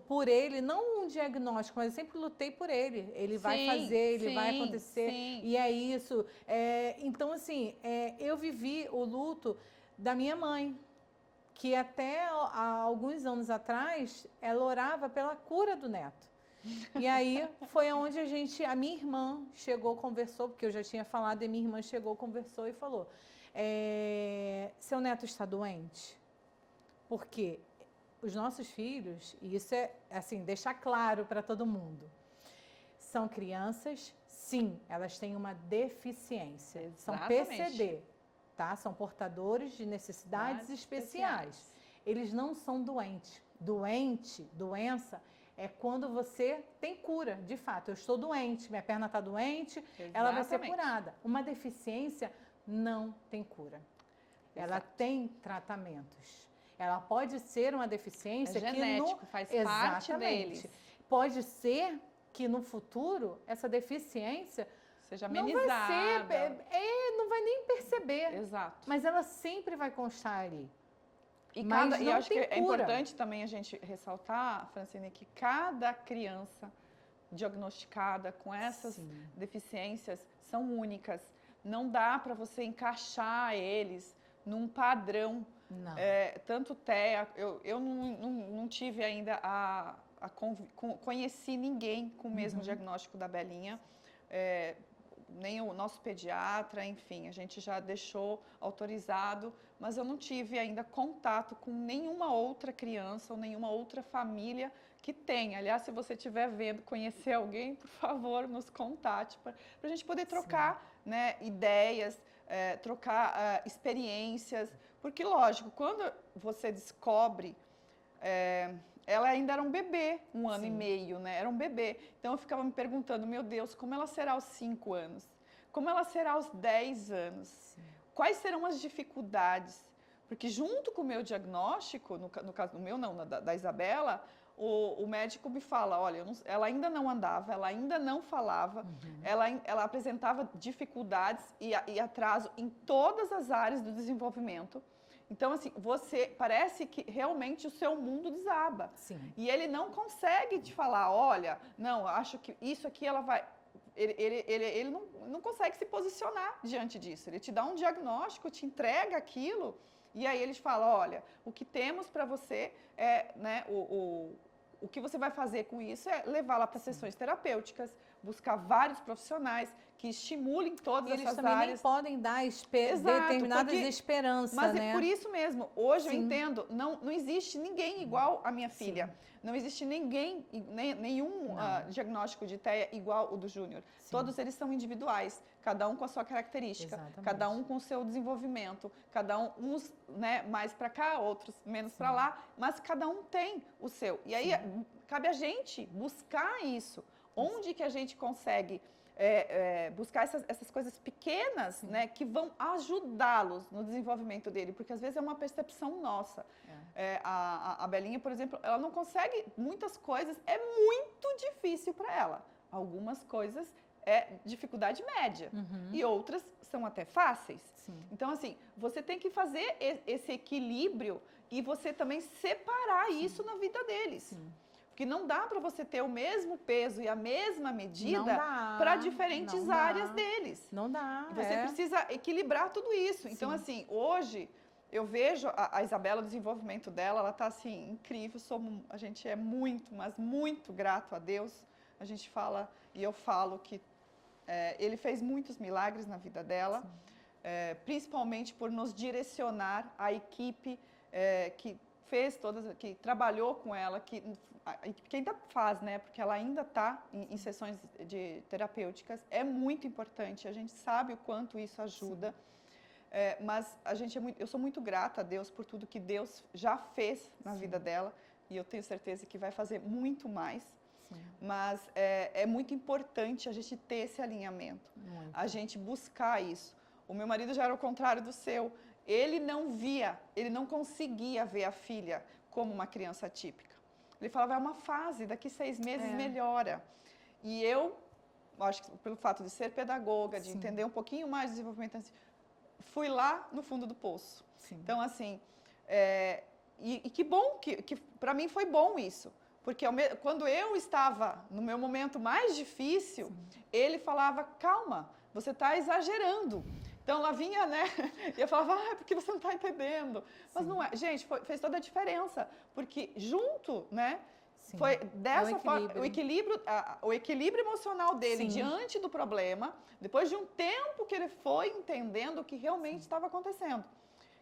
por ele, não um diagnóstico, mas eu sempre lutei por ele. Ele vai fazer, ele vai acontecer, e é isso. Então, assim, eu vivi o luto da minha mãe, que até há alguns anos atrás, ela orava pela cura do neto. E aí foi onde a minha irmã chegou, conversou, porque eu já tinha falado, e minha irmã chegou, conversou e falou, seu neto está doente? Porque os nossos filhos, e isso é assim, deixar claro para todo mundo, são crianças, sim, elas têm uma deficiência, Exatamente. São PCD, tá? São portadores de necessidades especiais. Eles não são doentes. Doença, é quando você tem cura, de fato. Eu estou doente, minha perna está doente, ela vai ser curada. Uma deficiência não tem cura. Ela tem tratamentos. Ela pode ser uma deficiência genético, faz parte deles. Pode ser que no futuro essa deficiência seja amenizada. Não vai nem perceber. Exato. Mas ela sempre vai constar ali. E acho que é importante também a gente ressaltar, Francine, que cada criança diagnosticada com essas deficiências são únicas. Não dá para você encaixar eles num padrão. Não. Tanto eu não tive ainda conheci ninguém com o mesmo diagnóstico da Belinha. Nem o nosso pediatra, enfim, a gente já deixou autorizado, mas eu não tive ainda contato com nenhuma outra criança ou nenhuma outra família que tenha. Aliás, se você estiver vendo, conhecer alguém, por favor, nos contate para a gente poder trocar, né, ideias, trocar experiências, porque, lógico, quando você descobre... ela ainda era um bebê, 1 ano e meio, né? Era um bebê. Então, eu ficava me perguntando, meu Deus, como ela será aos 5 anos? Como ela será aos 10 anos? Sim. Quais serão as dificuldades? Porque junto com o meu diagnóstico, no caso do meu não, da Isabela, o médico me fala, olha, ela ainda não andava, ela ainda não falava, ela apresentava dificuldades e atraso em todas as áreas do desenvolvimento. Então, assim, parece que realmente o seu mundo desaba. Sim. E ele não consegue te falar, olha, não, acho que isso aqui ela vai... Ele não consegue se posicionar diante disso. Ele te dá um diagnóstico, te entrega aquilo, e aí ele te fala, olha, o que temos para você é, né, o que você vai fazer com isso é levá-la para sessões terapêuticas, buscar vários profissionais que estimulem todas Eles essas também nem áreas. podem dar Exato, determinadas porque- esperanças, Mas né? é por isso mesmo, hoje eu Sim. entendo, não existe ninguém igual a minha filha. Não existe ninguém, nenhum diagnóstico de TEA igual o do Júnior. Sim. Todos eles são individuais, cada um com a sua característica, Exatamente. cada um com o seu desenvolvimento, cada um, uns, né, mais para cá, outros menos para lá, mas cada um tem o seu. E aí cabe a gente buscar isso. Onde que a gente consegue buscar essas coisas pequenas, né, que vão ajudá-los no desenvolvimento dele, porque às vezes é uma percepção nossa. A Belinha, por exemplo, ela não consegue muitas coisas, é muito difícil para ela. Algumas coisas é dificuldade média e outras são até fáceis. Sim. Então, assim, você tem que fazer esse equilíbrio e você também separar isso na vida deles. Sim. Porque não dá para você ter o mesmo peso e a mesma medida para diferentes áreas deles. Não dá. Você precisa equilibrar tudo isso. Então, assim, hoje eu vejo a Isabela, o desenvolvimento dela, ela está assim, incrível. A gente é muito, mas muito grato a Deus. A gente fala, e eu falo que Ele fez muitos milagres na vida dela, principalmente por nos direcionar a equipe que fez que trabalhou com ela, que ainda faz, né? Porque ela ainda está em sessões terapêuticas. É muito importante. A gente sabe o quanto isso ajuda. Mas eu sou muito grata a Deus por tudo que Deus já fez na vida dela. E eu tenho certeza que vai fazer muito mais. Sim. Mas é muito importante a gente ter esse alinhamento. Muito. A gente buscar isso. O meu marido já era o contrário do seu. Ele não conseguia ver a filha como uma criança típica. Ele falava, é uma fase, daqui 6 meses melhora. E eu, acho que pelo fato de ser pedagoga, de entender um pouquinho mais de desenvolvimento, fui lá no fundo do poço. Sim. Então, assim, e que bom, que para mim foi bom isso. Porque quando eu estava no meu momento mais difícil, ele falava, calma, você está exagerando. Então, ela vinha, né, e eu falava, porque você não está entendendo. Mas não é. Gente, fez toda a diferença, porque junto, né, foi dessa forma, o equilíbrio emocional dele diante do problema, depois de um tempo que ele foi entendendo o que realmente estava acontecendo,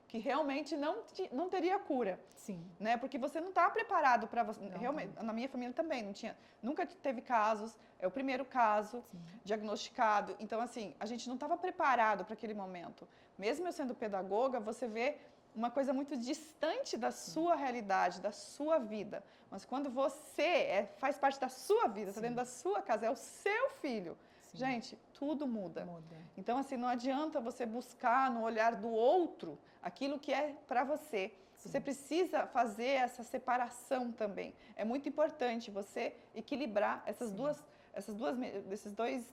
que realmente não teria cura. Sim. Né, porque você não está preparado para você. Realmente, na minha família também, nunca teve casos. É o primeiro caso diagnosticado. Então, assim, a gente não estava preparado para aquele momento. Mesmo eu sendo pedagoga, você vê uma coisa muito distante da sua realidade, da sua vida. Mas quando você faz parte da sua vida, está dentro da sua casa, é o seu filho. Sim. Gente, tudo muda. Então, assim, não adianta você buscar no olhar do outro aquilo que é para você. Sim. Você precisa fazer essa separação também. É muito importante você equilibrar esses dois,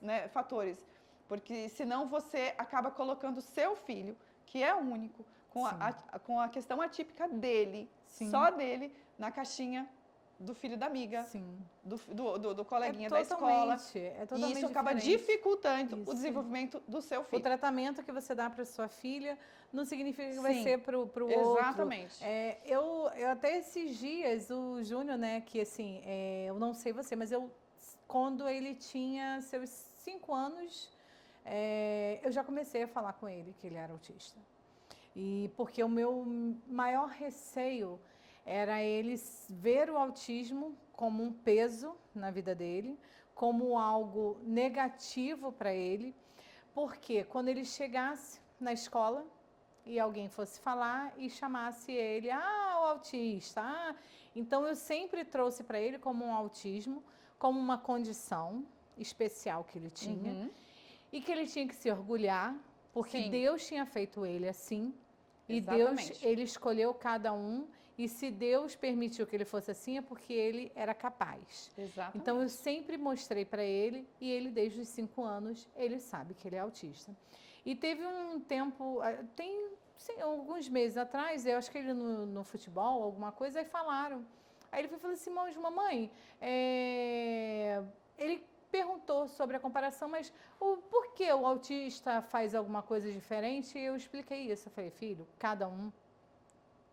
né, fatores, porque senão você acaba colocando o seu filho, que é único, com a questão atípica dele, só dele, na caixinha do filho da amiga, do coleguinha da escola. E isso acaba dificultando o desenvolvimento do seu filho. O tratamento que você dá para sua filha não significa que vai ser para o outro. Exatamente. Eu até esses dias, o Júnior, né, que assim, eu não sei você, mas quando ele tinha seus 5 anos, eu já comecei a falar com ele que ele era autista. E porque o meu maior receio era ele ver o autismo como um peso na vida dele, como algo negativo para ele, porque quando ele chegasse na escola e alguém fosse falar e chamasse ele, o autista, então eu sempre trouxe para ele como um autismo, como uma condição especial que ele tinha, e que ele tinha que se orgulhar, porque Deus tinha feito ele assim, e ele escolheu cada um. E se Deus permitiu que ele fosse assim, é porque ele era capaz. Exatamente. Então, eu sempre mostrei para ele, e ele, desde os 5 anos, ele sabe que ele é autista. E teve um tempo, tem sim, alguns meses atrás, eu acho que ele no futebol, alguma coisa, aí falaram. Aí ele falou assim, mamãe, ele perguntou sobre a comparação, mas por que o autista faz alguma coisa diferente? E eu expliquei isso. Eu falei, filho, cada um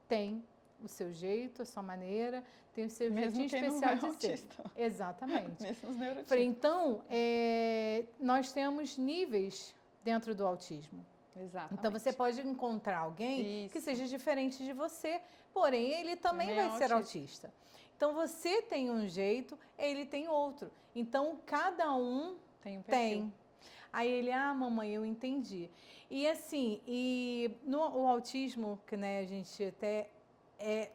tem o seu jeito, a sua maneira, tem o seu jeitinho especial de ser. Exatamente. Mesmo os neurotípicos. Falei, então, nós temos níveis dentro do autismo. Exatamente. Então, você pode encontrar alguém Isso. que seja diferente de você, porém, ele também vai ser autista. Então, você tem um jeito, ele tem outro. Então, cada um tem. Aí ele, mamãe, eu entendi. E assim, o autismo, que né, a gente até é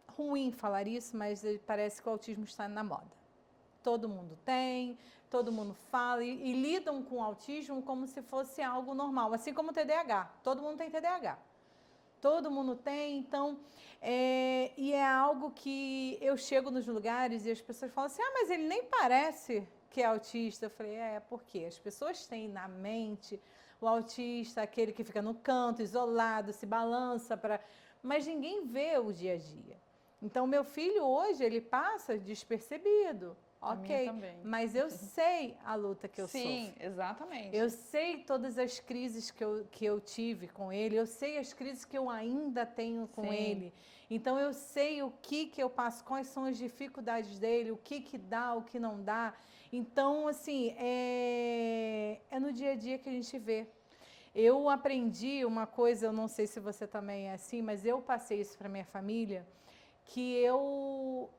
ruim falar isso, mas parece que o autismo está na moda. Todo mundo tem, todo mundo fala e lidam com o autismo como se fosse algo normal, assim como o TDAH. Todo mundo tem TDAH. Todo mundo tem, então, e é algo que eu chego nos lugares e as pessoas falam assim, mas ele nem parece que é autista. Eu falei, porque as pessoas têm na mente o autista, aquele que fica no canto, isolado, se balança, mas ninguém vê o dia a dia. Então, meu filho hoje, ele passa despercebido. Ok, mas eu sei a luta que eu sofro. Sim, exatamente. Eu sei todas as crises que eu tive com ele, eu sei as crises que eu ainda tenho com ele. Então, eu sei o que eu passo, quais são as dificuldades dele, o que dá, o que não dá. Então, assim, é no dia a dia que a gente vê. Eu aprendi uma coisa, eu não sei se você também é assim, mas eu passei isso para minha família, que eu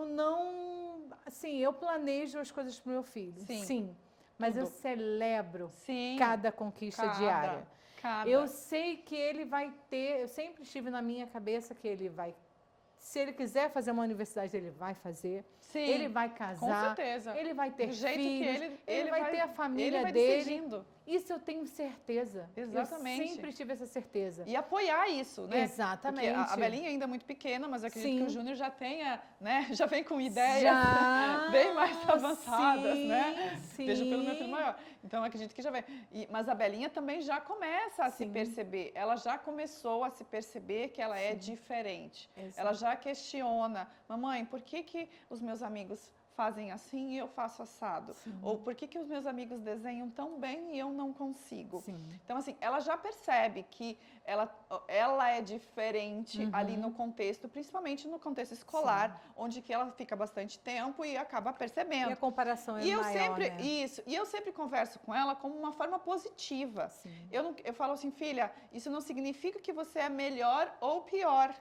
não, assim, eu planejo as coisas para o meu filho, sim, mas eu celebro cada conquista diária. Eu sei que ele vai ter, eu sempre estive na minha cabeça que ele vai, se ele quiser fazer uma universidade, ele vai fazer. Sim, ele vai casar, com certeza. Ele vai ter filhos, que ele vai ter a família dele. Isso eu tenho certeza. Exatamente. Eu sempre tive essa certeza. E apoiar isso, né? Exatamente. Porque a Belinha ainda é muito pequena, mas eu acredito que o Júnior já tenha, né? Já vem com ideias bem mais avançadas, né? Sim. Veja pelo meu filho maior. Então, eu acredito que já vem. Mas a Belinha também já começa a se perceber. Ela já começou a se perceber que ela é diferente. Exato. Ela já questiona. Mamãe, por que os meus amigos fazem assim e eu faço assado? Ou por que os meus amigos desenham tão bem e eu não consigo? Então, assim, ela já percebe que ela é diferente ali no contexto, principalmente no contexto escolar, onde que ela fica bastante tempo e acaba percebendo. E a comparação é maior, né? E eu sempre converso com ela como uma forma positiva. Eu falo assim, filha, isso não significa que você é melhor ou pior.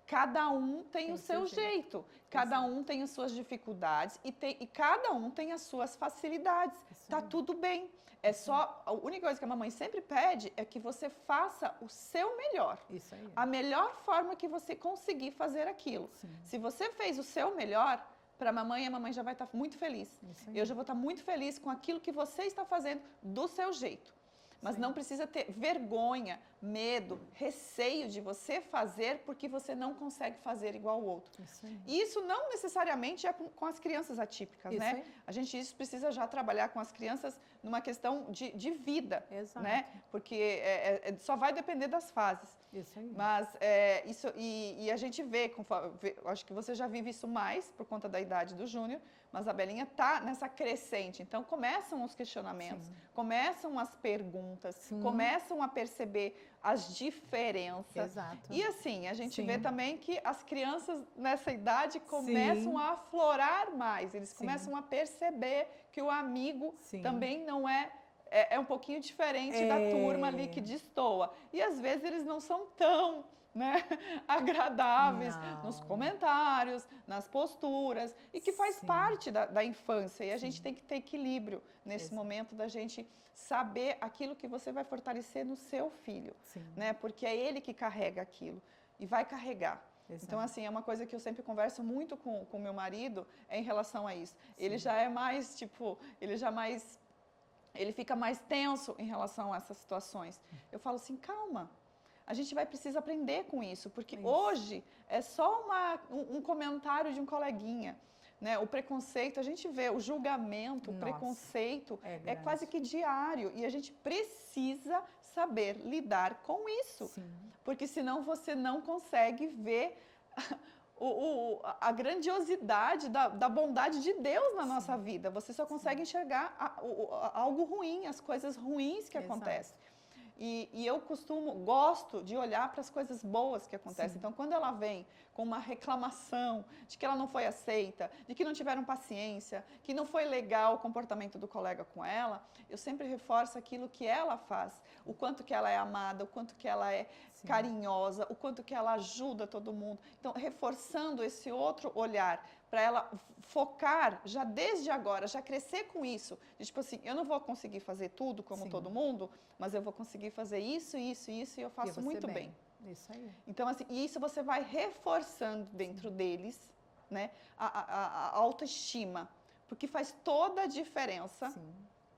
Cada um tem o seu jeito. Cada um tem as suas dificuldades e cada um tem as suas facilidades. Tá tudo bem. É só, a única coisa que a mamãe sempre pede é que você faça o seu melhor. Isso aí. A melhor forma que você conseguir fazer aquilo. Se você fez o seu melhor, para a mamãe já vai estar muito feliz. Eu já vou estar muito feliz com aquilo que você está fazendo do seu jeito. Mas não precisa ter vergonha, medo, receio de você fazer porque você não consegue fazer igual o outro. E isso não necessariamente é com as crianças atípicas, né? A gente precisa já trabalhar com as crianças numa questão de vida, né? Porque só vai depender das fases. Mas e a gente vê, acho que você já vive isso mais por conta da idade do Júnior, mas a Belinha está nessa crescente. Então, começam os questionamentos, começam as perguntas, começam a perceber as diferenças. E assim, a gente vê também que as crianças nessa idade começam a aflorar mais, eles começam a perceber que o amigo também não é um pouquinho diferente da turma ali que destoa. E às vezes eles não são tão agradáveis nos comentários, nas posturas, e que faz parte da infância. E a gente tem que ter equilíbrio nesse momento da gente saber aquilo que você vai fortalecer no seu filho, né? Porque é ele que carrega aquilo e vai carregar. Então, assim, é uma coisa que eu sempre converso muito com o meu marido em relação a isso. Ele já é mais, ele fica mais tenso em relação a essas situações. Eu falo assim, calma. A gente vai precisar aprender com isso, porque hoje é só um comentário de um coleguinha. né? O preconceito, a gente vê o julgamento, o preconceito é quase que diário e a gente precisa saber lidar com isso, porque senão você não consegue ver a grandiosidade da bondade de Deus na nossa vida. Você só consegue enxergar algo ruim, as coisas ruins que acontecem. E eu gosto de olhar para as coisas boas que acontecem. Então, quando ela vem com uma reclamação de que ela não foi aceita, de que não tiveram paciência, que não foi legal o comportamento do colega com ela, eu sempre reforço aquilo que ela faz, o quanto que ela é amada, o quanto que ela é carinhosa, o quanto que ela ajuda todo mundo. Então, reforçando esse outro olhar, para ela focar já desde agora, já crescer com isso. De, tipo assim, eu não vou conseguir fazer tudo como todo mundo, mas eu vou conseguir fazer isso, isso, isso, e eu faço muito bem. Isso aí. Então, assim, e isso você vai reforçando dentro deles, né, a autoestima, porque faz toda a diferença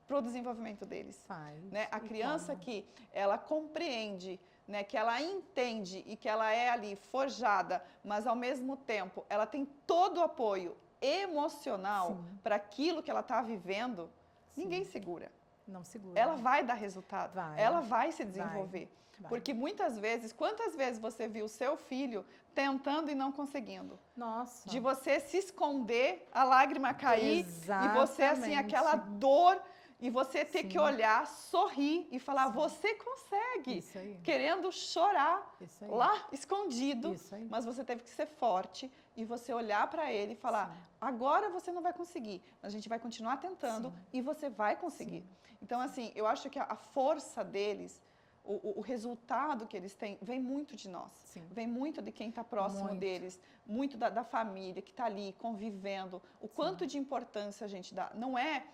para o desenvolvimento deles. Né? A criança que ela compreende, né, que ela entende e que ela é ali forjada, mas ao mesmo tempo ela tem todo o apoio emocional para aquilo que ela está vivendo, ninguém segura. Não segura. Ela vai dar resultado, ela vai se desenvolver. Porque muitas vezes, quantas vezes você viu o seu filho tentando e não conseguindo? Nossa. De você se esconder, a lágrima cair e você, assim, aquela dor, e você ter que olhar, sorrir e falar, você consegue, querendo chorar lá escondido, mas você teve que ser forte e você olhar para ele e falar, agora você não vai conseguir, mas a gente vai continuar tentando e você vai conseguir. Então, assim, eu acho que a força deles, o resultado que eles têm, vem muito de nós, vem muito de quem está próximo deles, muito da família que está ali convivendo, o quanto de importância a gente dá. Não é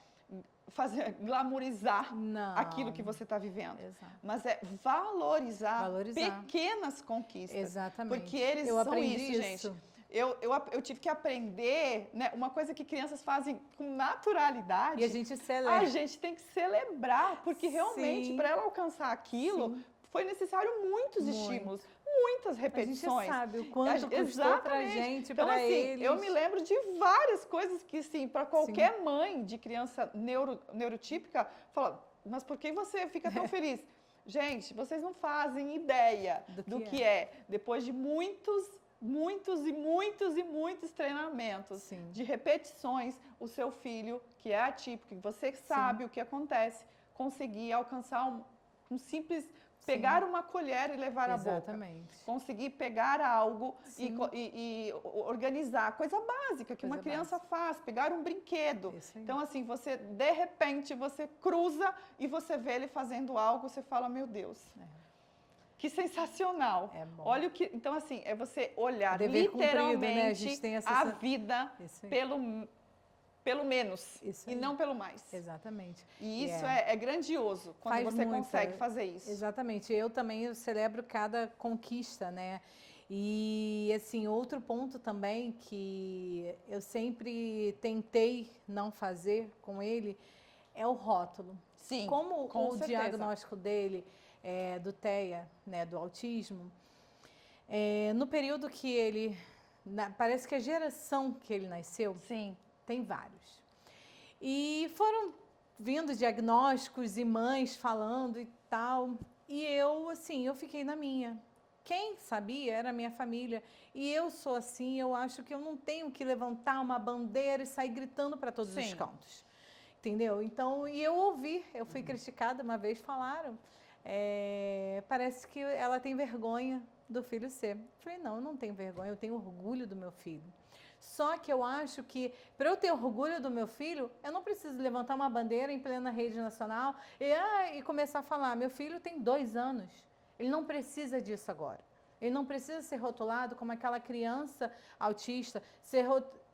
glamourizar aquilo que você está vivendo, mas é valorizar pequenas conquistas. Exatamente. Porque eles são isso, gente. Eu tive que aprender, né, uma coisa que crianças fazem com naturalidade. E a gente celebra. A gente tem que celebrar, porque realmente, para ela alcançar aquilo, foi necessário muitos estímulos, muitas repetições. A gente sabe o quanto custou pra gente, então, pra assim, eles. eu me lembro de várias coisas que, assim, para qualquer mãe de criança neurotípica, fala, mas por que você fica tão feliz? Gente, vocês não fazem ideia do que é. Depois de muitos treinamentos, de repetições, o seu filho, que é atípico, que você sabe o que acontece, conseguir alcançar um simples, pegar uma colher e levar à boca. Conseguir pegar algo e organizar, coisa básica que uma criança faz, pegar um brinquedo. Então, assim, você, de repente, você cruza e você vê ele fazendo algo, você fala, meu Deus. Que sensacional. Olha o que. Então, assim, é você olhar literalmente a vida pelo menos e não pelo mais. Exatamente. E isso é grandioso quando você consegue fazer isso. Exatamente. Eu também celebro cada conquista, né? E, assim, outro ponto também que eu sempre tentei não fazer com ele é o rótulo. Sim, como o diagnóstico dele do TEA, né, do autismo, no período que ele, parece que a geração que ele nasceu, tem vários. E foram vindo diagnósticos e mães falando e tal, e eu, assim, eu fiquei na minha. Quem sabia era a minha família. E eu sou assim, eu acho que eu não tenho que levantar uma bandeira e sair gritando para todos os cantos. Entendeu? Então, e eu ouvi, eu fui criticada uma vez, falaram, parece que ela tem vergonha do filho ser. Eu falei, não, eu não tenho vergonha, eu tenho orgulho do meu filho. Só que eu acho que, para eu ter orgulho do meu filho, eu não preciso levantar uma bandeira em plena rede nacional e começar a falar, meu filho tem 2 anos, ele não precisa disso agora. Ele não precisa ser rotulado como aquela criança autista,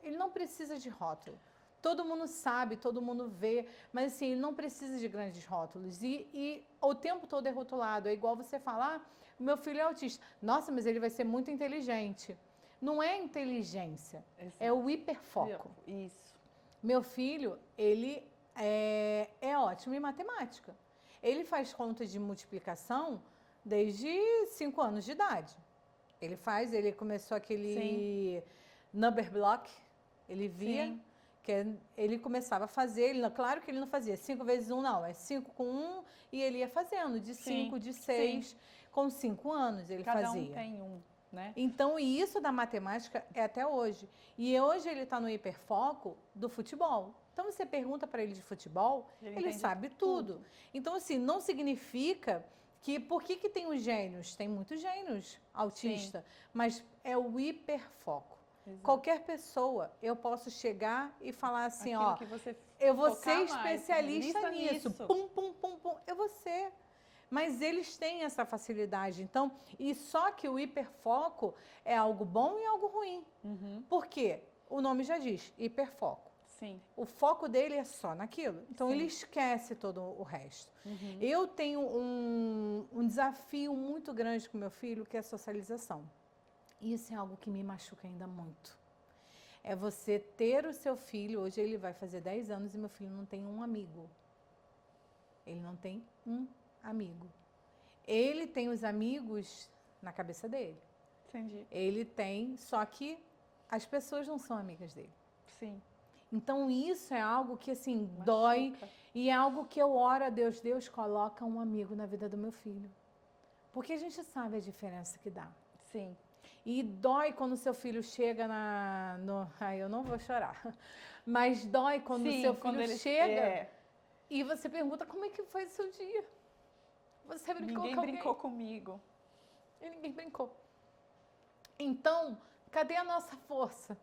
ele não precisa de rótulo. Todo mundo sabe, todo mundo vê, mas assim, ele não precisa de grandes rótulos. E o tempo todo é rotulado. É igual você falar, meu filho é autista. Nossa, mas ele vai ser muito inteligente. Não é inteligência, é o hiperfoco. Isso. Meu filho, ele é ótimo em matemática. Ele faz conta de multiplicação desde 5 anos de idade. Ele começou aquele number block. Ele via Sim. que ele começava a fazer, claro que ele não fazia 5 vezes 1, não, é 5 com 1, e ele ia fazendo, de 5, de 6, com 5 anos ele Cada fazia. um tem um, né? Então, e isso da matemática é até hoje. E hoje ele está no hiperfoco do futebol. Então, você pergunta para ele de futebol, ele sabe tudo. Então, assim, não significa que... Por que tem os gênios? Tem muitos gênios autistas, mas é o hiperfoco. Exato. Qualquer pessoa, eu posso chegar e falar assim, aquilo ó, que você eu vou ser especialista nisso. Pum, pum, pum, pum, eu vou ser. Mas eles têm essa facilidade. Então, e só que o hiperfoco é algo bom e algo ruim. Por quê? O nome já diz, hiperfoco. Sim. O foco dele é só naquilo. Então, ele esquece todo o resto. Eu tenho um desafio muito grande com meu filho, que é a socialização. Isso é algo que me machuca ainda muito. É você ter o seu filho, hoje ele vai fazer 10 anos e meu filho não tem um amigo. Ele não tem um amigo. Ele tem os amigos na cabeça dele. Entendi. Ele tem, só que as pessoas não são amigas dele. Sim. Então isso é algo que assim Machuca. dói e é algo que eu oro a Deus. Deus coloca um amigo na vida do meu filho. Porque a gente sabe a diferença que dá. Sim. E dói quando o seu filho chega Ai, eu não vou chorar. Mas dói quando o seu filho chega e você pergunta como é que foi o seu dia. Você brincou Ninguém com alguém? brincou comigo. E ninguém brincou. Então, cadê a nossa força?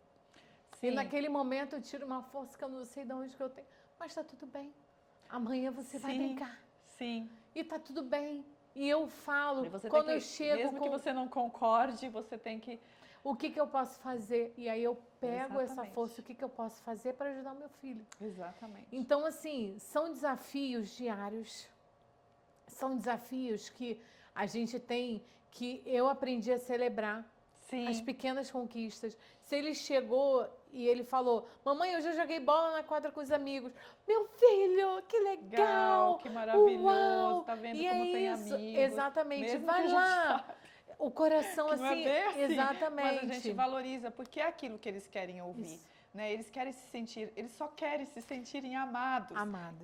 Sim. E naquele momento eu tiro uma força que eu não sei de onde que eu tenho. Mas tá tudo bem. Amanhã você vai brincar. Sim. E tá tudo bem. E eu falo, e quando eu chego... Mesmo que você não concorde, você tem que... O que eu posso fazer? E aí eu pego essa Exatamente. força, o que eu posso fazer para ajudar o meu filho? Exatamente. Então, assim, são desafios diários. São desafios que a gente tem, que eu aprendi a celebrar. Sim. As pequenas conquistas. Se ele chegou e ele falou, mamãe, eu já joguei bola na quadra com os amigos. Meu filho, que legal! Que maravilhoso, uau. Tá vendo e como é tem isso. amigos. Vai Mesmo lá. O coração assim, assim, exatamente. Mas a gente valoriza, porque é aquilo que eles querem ouvir. Isso. Né? Eles querem se sentir, eles só querem se sentirem amados.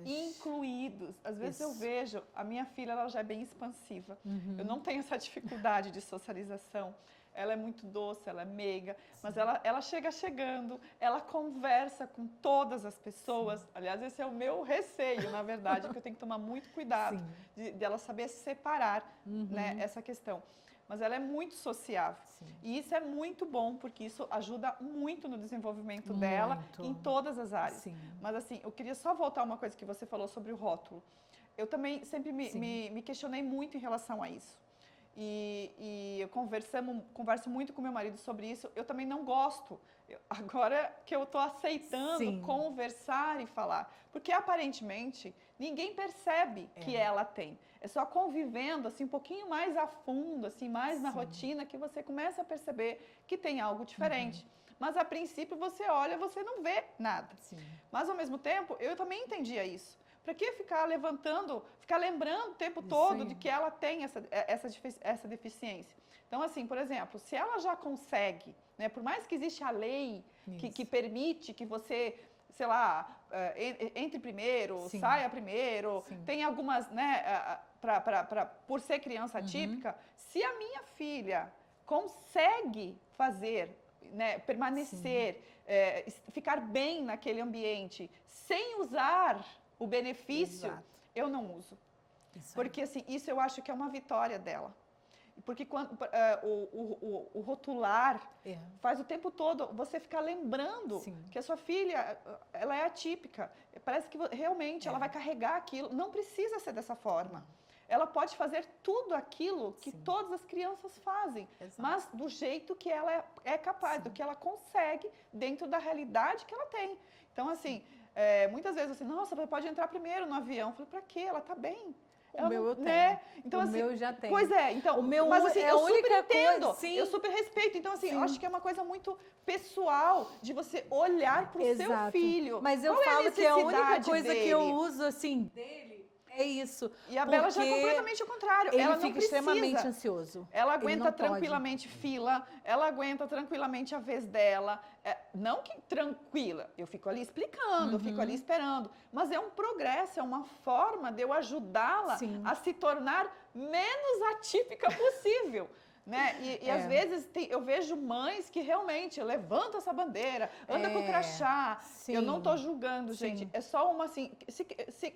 Incluídos. Às vezes eu vejo, a minha filha ela já é bem expansiva. Eu não tenho essa dificuldade de socialização. Ela é muito doce, ela é meiga, mas ela chegando, ela conversa com todas as pessoas. Sim. Aliás, esse é o meu receio, na verdade, que eu tenho que tomar muito cuidado de ela saber separar né, essa questão. Mas ela é muito sociável. Sim. E isso é muito bom, porque isso ajuda muito no desenvolvimento dela em todas as áreas. Sim. Mas assim, eu queria só voltar uma coisa que você falou sobre o rótulo. Eu também sempre me questionei muito em relação a isso. E eu converso muito com meu marido sobre isso. Eu também não gosto. Agora que eu estou aceitando conversar e falar. Porque aparentemente ninguém percebe que ela tem. É só convivendo assim, um pouquinho mais a fundo, assim, mais na rotina, que você começa a perceber que tem algo diferente. Mas a princípio você olha, você não vê nada. Mas ao mesmo tempo, eu também entendia isso. Para que ficar ficar lembrando o tempo todo de que ela tem essa deficiência? Então, assim, por exemplo, se ela já consegue, né, por mais que existe a lei que permite que você, sei lá, entre primeiro, saia primeiro, tem algumas, né, por ser criança atípica, se a minha filha consegue fazer, né, permanecer, ficar bem naquele ambiente, sem usar o benefício, eu não uso. Porque assim, isso eu acho que é uma vitória dela. Porque quando, o rotular faz o tempo todo você ficar lembrando que a sua filha, ela é atípica. Parece que realmente ela vai carregar aquilo. Não precisa ser dessa forma. Ela pode fazer tudo aquilo que todas as crianças fazem, mas do jeito que ela é capaz, do que ela consegue dentro da realidade que ela tem. Então, assim, muitas vezes assim, nossa, você pode entrar primeiro no avião. Eu falei, pra quê? Ela tá bem. O meu eu tenho. Né? Então, o assim, meu já tem. Pois é, então, o meu mas assim, eu super entendo, coisa, eu super respeito. Então, assim, eu acho que é uma coisa muito pessoal de você olhar pro seu filho. Mas eu falo que a única coisa que eu uso, assim, dele É isso. E a Bela já é porque completamente o contrário. ele Ela não fica precisa. extremamente ansioso. Ela Ele aguenta não pode. tranquilamente fila, ela aguenta tranquilamente a vez dela. Não que tranquila, eu fico ali explicando, eu fico ali esperando. Mas é um progresso, é uma forma de eu ajudá-la Sim. a se tornar menos atípica possível. Né? E às vezes eu vejo mães que realmente levantam essa bandeira, anda com o crachá. Sim. Eu não estou julgando, Sim. gente. É só uma assim.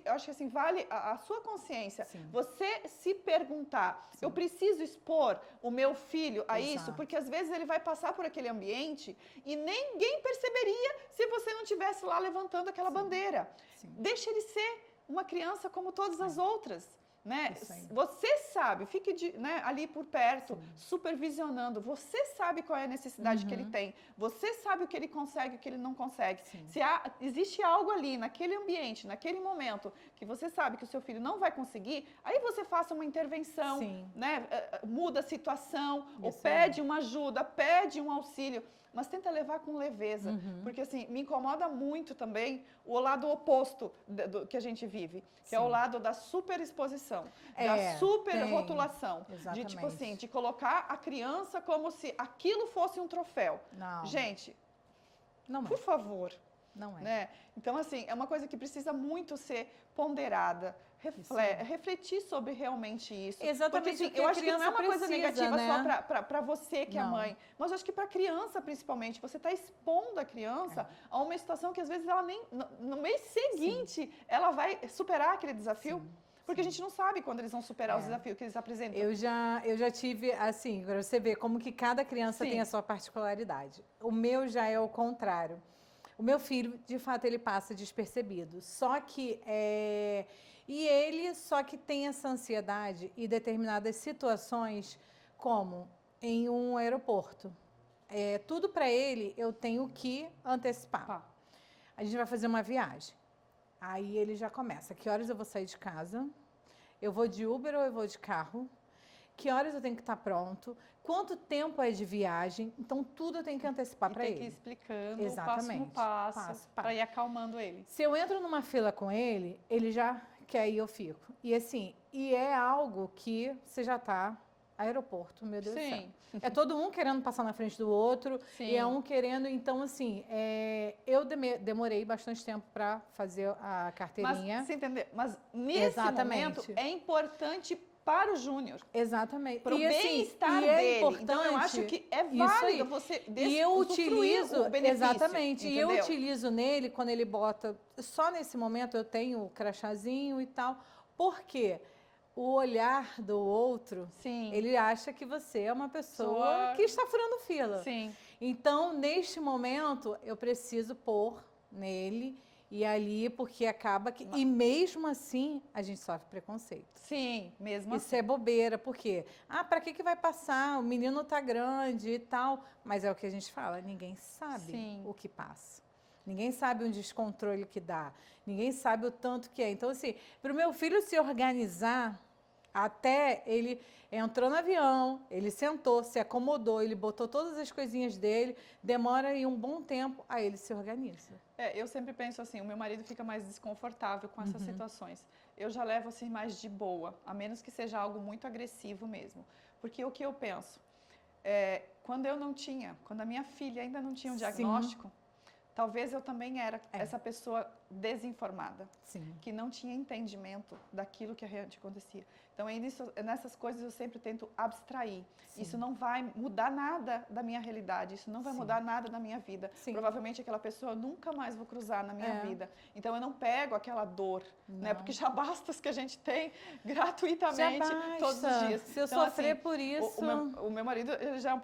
Eu acho que assim, vale a sua consciência. Sim. Você se perguntar, Sim. eu preciso expor o meu filho a Exato. isso, porque às vezes ele vai passar por aquele ambiente e ninguém perceberia se você não estivesse lá levantando aquela bandeira. Sim. Deixa ele ser uma criança como todas as outras. Né? Você sabe, fique ali por perto, supervisionando. Você sabe qual é a necessidade que ele tem. Você sabe o que ele consegue e o que ele não consegue. Se existe algo ali, naquele ambiente, naquele momento, que você sabe que o seu filho não vai conseguir, aí você faça uma intervenção, né? Muda a situação, ou pede uma ajuda, pede um auxílio. Mas tenta levar com leveza, porque assim, me incomoda muito também o lado oposto do que a gente vive, que é o lado da superexposição, da superrotulação, de tipo assim, de colocar a criança como se aquilo fosse um troféu. Não. Gente, não por favor. Não é. Né? Então, assim, é uma coisa que precisa muito ser ponderada, refletir sobre realmente isso. Exatamente. Porque, assim, eu acho que não é uma coisa negativa, né? só para você que é mãe, mas eu acho que para a criança, principalmente, você está expondo a criança a uma situação que às vezes ela nem no mês seguinte ela vai superar aquele desafio. Porque a gente não sabe quando eles vão superar os desafios que eles apresentam. Eu já tive, assim, para você ver como que cada criança tem a sua particularidade. O meu já é o contrário. O meu filho, de fato, ele passa despercebido. Só que só que tem essa ansiedade em determinadas situações, como em um aeroporto. Tudo para ele eu tenho que antecipar. A gente vai fazer uma viagem. Aí ele já começa. Que horas eu vou sair de casa? Eu vou de Uber ou eu vou de carro? Que horas eu tenho que estar pronto? Quanto tempo é de viagem? Então, tudo eu tenho que antecipar para ele. Tem que ir explicando exatamente, passo no passo. Para ir acalmando ele. Se eu entro numa fila com ele, ele já quer ir, eu fico. E assim, é algo que você já está... Aeroporto, meu Deus do céu. É todo um querendo passar na frente do outro. E é um querendo... Então, assim, eu demorei bastante tempo para fazer a carteirinha. Mas, você entendeu? Mas, nesse momento, é importante para o Júnior. Exatamente. Para o bem-estar dele. Importante, então, eu acho que é válido você e eu utilizo, o benefício. Exatamente. Entendeu? E eu utilizo nele, quando ele bota... Só nesse momento eu tenho o crachazinho e tal. Por quê? O olhar do outro, ele acha que você é uma pessoa que está furando fila. Então, neste momento, eu preciso pôr nele e ali, porque acaba que... E mesmo assim, a gente sofre preconceito. Mesmo assim. Isso é bobeira, porque... para que vai passar? O menino tá grande e tal. Mas é o que a gente fala, ninguém sabe o que passa. Ninguém sabe o descontrole que dá. Ninguém sabe o tanto que é. Então, assim, para o meu filho se organizar, até ele entrou no avião, ele sentou, se acomodou, ele botou todas as coisinhas dele, demora aí um bom tempo, aí ele se organiza. Eu sempre penso assim, o meu marido fica mais desconfortável com essas situações. Eu já levo assim mais de boa, a menos que seja algo muito agressivo mesmo. Porque o que eu penso, quando a minha filha ainda não tinha um diagnóstico, talvez eu também era essa pessoa desinformada, que não tinha entendimento daquilo que realmente acontecia. Então, nessas coisas eu sempre tento abstrair. Isso não vai mudar nada da minha realidade, isso não vai mudar nada da minha vida. Provavelmente aquela pessoa eu nunca mais vou cruzar na minha vida. Então, eu não pego aquela dor, né? Porque já basta as que a gente tem gratuitamente todos os dias. Se eu sofrer por isso... O meu marido ele já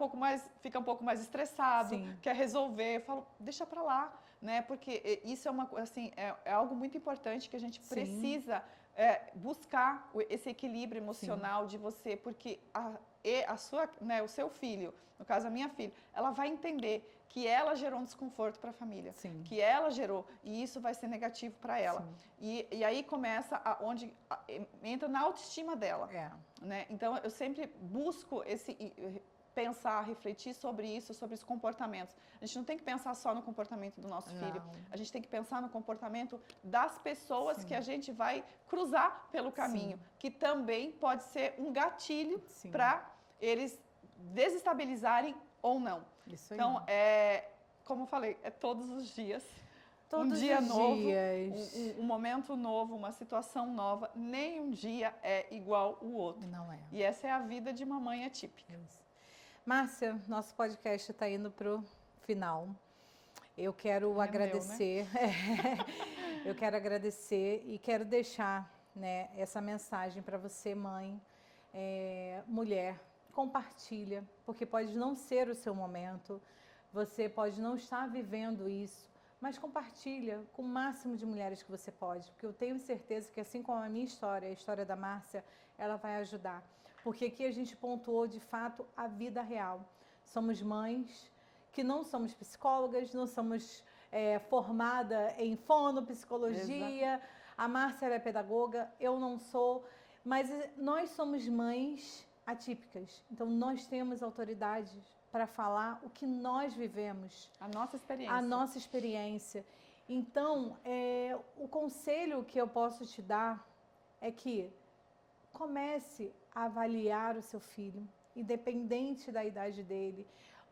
fica um pouco mais estressado, quer resolver. Eu falo, deixa pra lá. Né? Porque isso é algo muito importante que a gente precisa buscar esse equilíbrio emocional de você, porque o seu filho, no caso a minha filha, ela vai entender que ela gerou um desconforto para a família, que ela gerou, e isso vai ser negativo para ela. E aí começa onde entra na autoestima dela. Né? Então eu sempre busco pensar, refletir sobre isso, sobre os comportamentos. A gente não tem que pensar só no comportamento do nosso filho. A gente tem que pensar no comportamento das pessoas que a gente vai cruzar pelo caminho, que também pode ser um gatilho para eles desestabilizarem ou não. Isso aí. Então, como eu falei, é todos os dias. Todos um dia os novo, dias. Um momento novo, uma situação nova. Nenhum dia é igual o outro. Não é. E essa é a vida de uma mãe atípica. Isso. Márcia, nosso podcast está indo para o final. Eu quero agradecer. Né? Eu quero agradecer e quero deixar, né, essa mensagem para você, mãe, mulher. Compartilha, porque pode não ser o seu momento, você pode não estar vivendo isso, mas compartilha com o máximo de mulheres que você pode, porque eu tenho certeza que assim como a minha história, a história da Márcia, ela vai ajudar. Porque aqui a gente pontuou de fato a vida real. Somos mães que não somos psicólogas, não somos formada em fonopsicologia. Exato. A Márcia é pedagoga, eu não sou, mas nós somos mães atípicas. Então, nós temos autoridade para falar o que nós vivemos. A nossa experiência. A nossa experiência. Então, o conselho que eu posso te dar é que comece a avaliar o seu filho, independente da idade dele.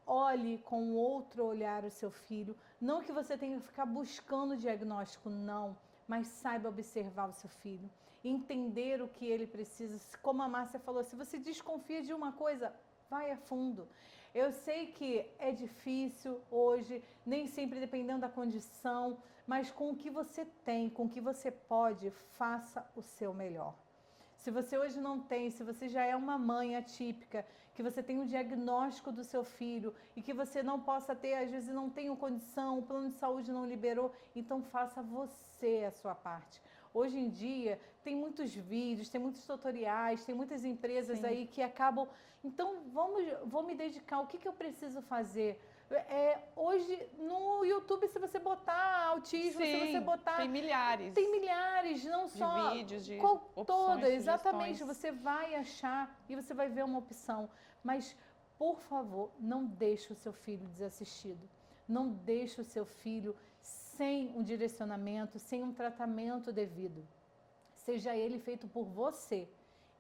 Olhe com outro olhar o seu filho. Não que você tenha que ficar buscando diagnóstico, não. Mas saiba observar o seu filho. Entender o que ele precisa. Como a Márcia falou, se você desconfia de uma coisa, vai a fundo. Eu sei que é difícil hoje, nem sempre dependendo da condição, mas com o que você tem, com o que você pode, faça o seu melhor. Se você hoje não tem, se você já é uma mãe atípica, que você tem um diagnóstico do seu filho e que você não possa ter, às vezes não tem condição, o plano de saúde não liberou, então faça você a sua parte. Hoje em dia, tem muitos vídeos, tem muitos tutoriais, tem muitas empresas aí que acabam... Então, vou me dedicar, o que eu preciso fazer? Hoje, no YouTube, se você botar autismo, se você botar... tem milhares. Tem milhares, não só... De vídeos, de opções, toda, exatamente. Você vai achar e você vai ver uma opção. Mas, por favor, não deixe o seu filho desassistido. Não deixe o seu filho sem um direcionamento, sem um tratamento devido. Seja ele feito por você.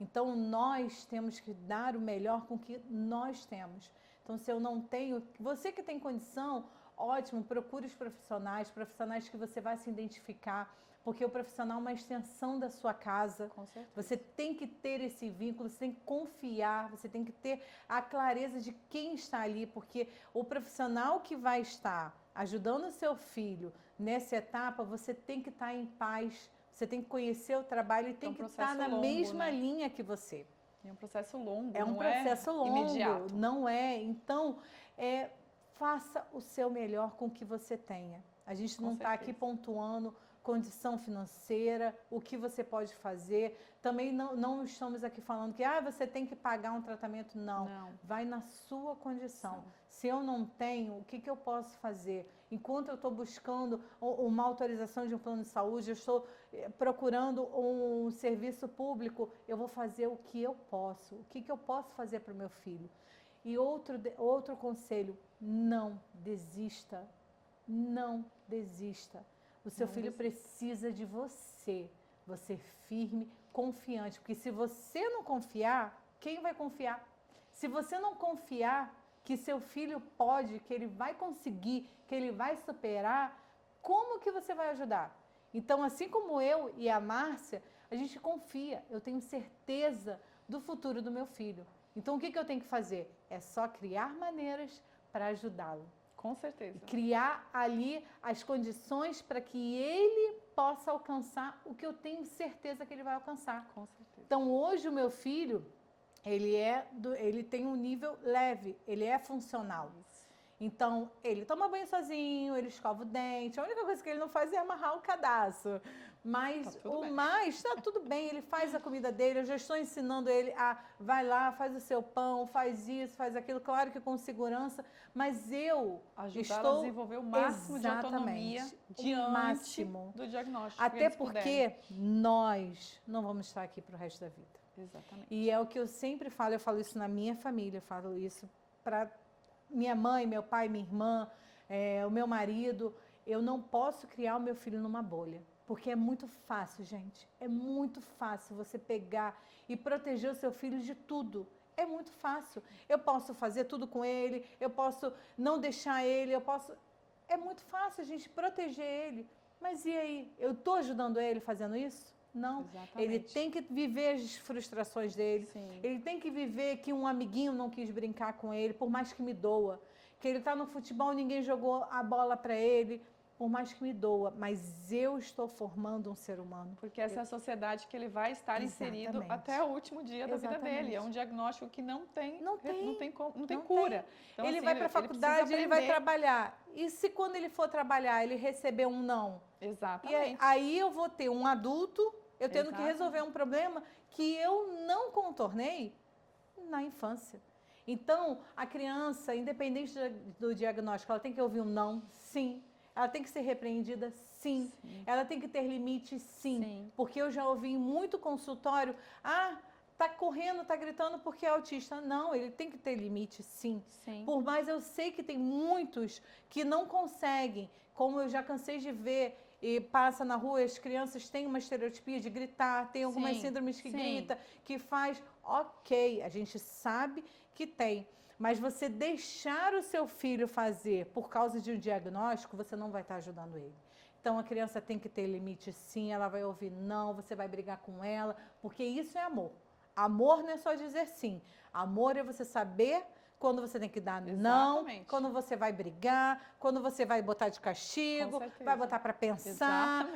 Então, nós temos que dar o melhor com o que nós temos. Então, se eu não tenho... Você que tem condição, ótimo, procure os profissionais que você vai se identificar, porque o profissional é uma extensão da sua casa. Com certeza. Você tem que ter esse vínculo, você tem que confiar, você tem que ter a clareza de quem está ali, porque o profissional que vai estar ajudando o seu filho nessa etapa, você tem que estar em paz, você tem que conhecer o trabalho e tem que estar na mesma linha que você. É um processo longo, é um processo longo, imediato. Não é. Então, faça o seu melhor com o que você tenha. A gente não está aqui pontuando condição financeira, o que você pode fazer. Também não estamos aqui falando que você tem que pagar um tratamento. Não. Vai na sua condição. Sim. Se eu não tenho, o que eu posso fazer? Enquanto eu estou buscando uma autorização de um plano de saúde, eu estou procurando um serviço público, eu vou fazer o que eu posso. O que eu posso fazer para o meu filho? E outro conselho, não desista. Não desista. O seu filho precisa de você. Você firme, confiante. Porque se você não confiar, quem vai confiar? Se você não confiar que seu filho pode, que ele vai conseguir, que ele vai superar, como que você vai ajudar? Então, assim como eu e a Márcia, a gente confia. Eu tenho certeza do futuro do meu filho. Então, o que eu tenho que fazer? É só criar maneiras para ajudá-lo. Com certeza. Criar ali as condições para que ele possa alcançar o que eu tenho certeza que ele vai alcançar. Com certeza. Então, hoje o meu filho, ele tem um nível leve, ele é funcional. Isso. Então, ele toma banho sozinho, ele escova o dente, a única coisa que ele não faz é amarrar o cadastro. Mas tá tudo bem, ele faz a comida dele, eu já estou ensinando ele vai lá, faz o seu pão, faz isso, faz aquilo, claro que com segurança, mas eu estou a desenvolver o máximo de autonomia diante do diagnóstico. Até porque nós não vamos estar aqui para o resto da vida. Exatamente. E é o que eu sempre falo, eu falo isso na minha família, eu falo isso minha mãe, meu pai, minha irmã, o meu marido. Eu não posso criar o meu filho numa bolha. Porque é muito fácil, gente. É muito fácil você pegar e proteger o seu filho de tudo. É muito fácil. Eu posso fazer tudo com ele, eu posso não deixar ele, eu posso... É muito fácil a gente proteger ele. Mas e aí? Eu estou ajudando ele fazendo isso? Não. Exatamente. Ele tem que viver as frustrações dele. Sim. Ele tem que viver que um amiguinho não quis brincar com ele, por mais que me doa. Que ele está no futebol, ninguém jogou a bola para ele. Por mais que me doa, mas eu estou formando um ser humano. Porque essa é a sociedade que ele vai estar inserido até o último dia da vida dele. É um diagnóstico que não tem cura. Então, ele assim, vai para a faculdade, ele vai trabalhar. E se quando ele for trabalhar, ele receber um não? Exatamente. E aí eu vou ter um adulto, eu tendo que resolver um problema que eu não contornei na infância. Então, a criança, independente do diagnóstico, ela tem que ouvir um não, sim. Ela tem que ser repreendida, sim. Ela tem que ter limite, sim. Porque eu já ouvi em muito consultório, tá correndo, tá gritando porque é autista. Não, ele tem que ter limite, sim. Por mais eu sei que tem muitos que não conseguem, como eu já cansei de ver, e passa na rua, as crianças têm uma estereotipia de gritar, tem algumas síndromes que grita, que faz, ok, a gente sabe que tem. Mas você deixar o seu filho fazer por causa de um diagnóstico, você não vai estar ajudando ele. Então, a criança tem que ter limite, sim, ela vai ouvir não, você vai brigar com ela, porque isso é amor. Amor não é só dizer sim. Amor é você saber quando você tem que dar não, quando você vai brigar, quando você vai botar de castigo, vai botar para pensar.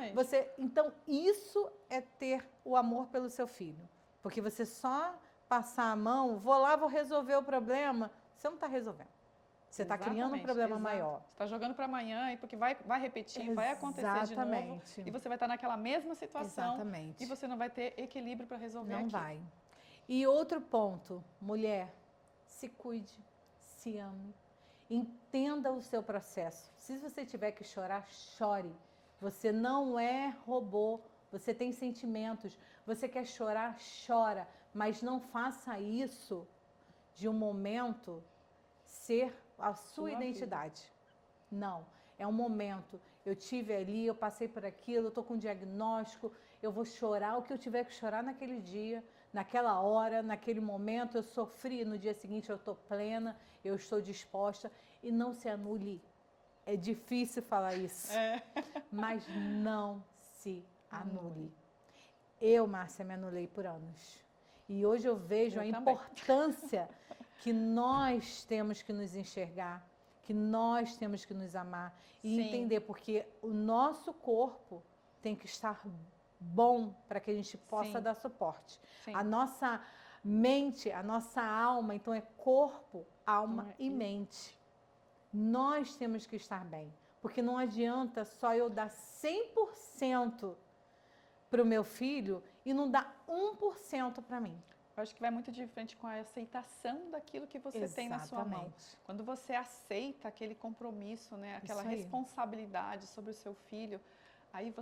Então, isso é ter o amor pelo seu filho. Porque você só passar a mão, vou lá, vou resolver o problema, você não está resolvendo. Você está criando um problema maior. Você está jogando para amanhã, porque vai repetir, vai acontecer de novo. E você vai estar naquela mesma situação. E você não vai ter equilíbrio para resolver aquilo. Não vai. E outro ponto, mulher, se cuide, se ame. Entenda o seu processo. Se você tiver que chorar, chore. Você não é robô. Você tem sentimentos. Você quer chorar, chora. Mas não faça isso de um momento ser a sua identidade. Não, é um momento. Eu tive ali, eu passei por aquilo, eu estou com um diagnóstico, eu vou chorar o que eu tiver que chorar naquele dia, naquela hora, naquele momento. Eu sofri, no dia seguinte eu estou plena, eu estou disposta. E não se anule. É difícil falar isso, mas não se anule. Eu, Márcia, me anulei por anos. E hoje eu vejo a importância que nós temos que nos enxergar, que nós temos que nos amar e entender, porque o nosso corpo tem que estar bom para que a gente possa dar suporte. A nossa mente, a nossa alma, então é corpo, alma e mente. Nós temos que estar bem, porque não adianta só eu dar 100% para o meu filho e não dar 1% para mim. Eu acho que vai muito de frente com a aceitação daquilo que você tem na sua mão. Quando você aceita aquele compromisso, né, aquela responsabilidade sobre o seu filho, aí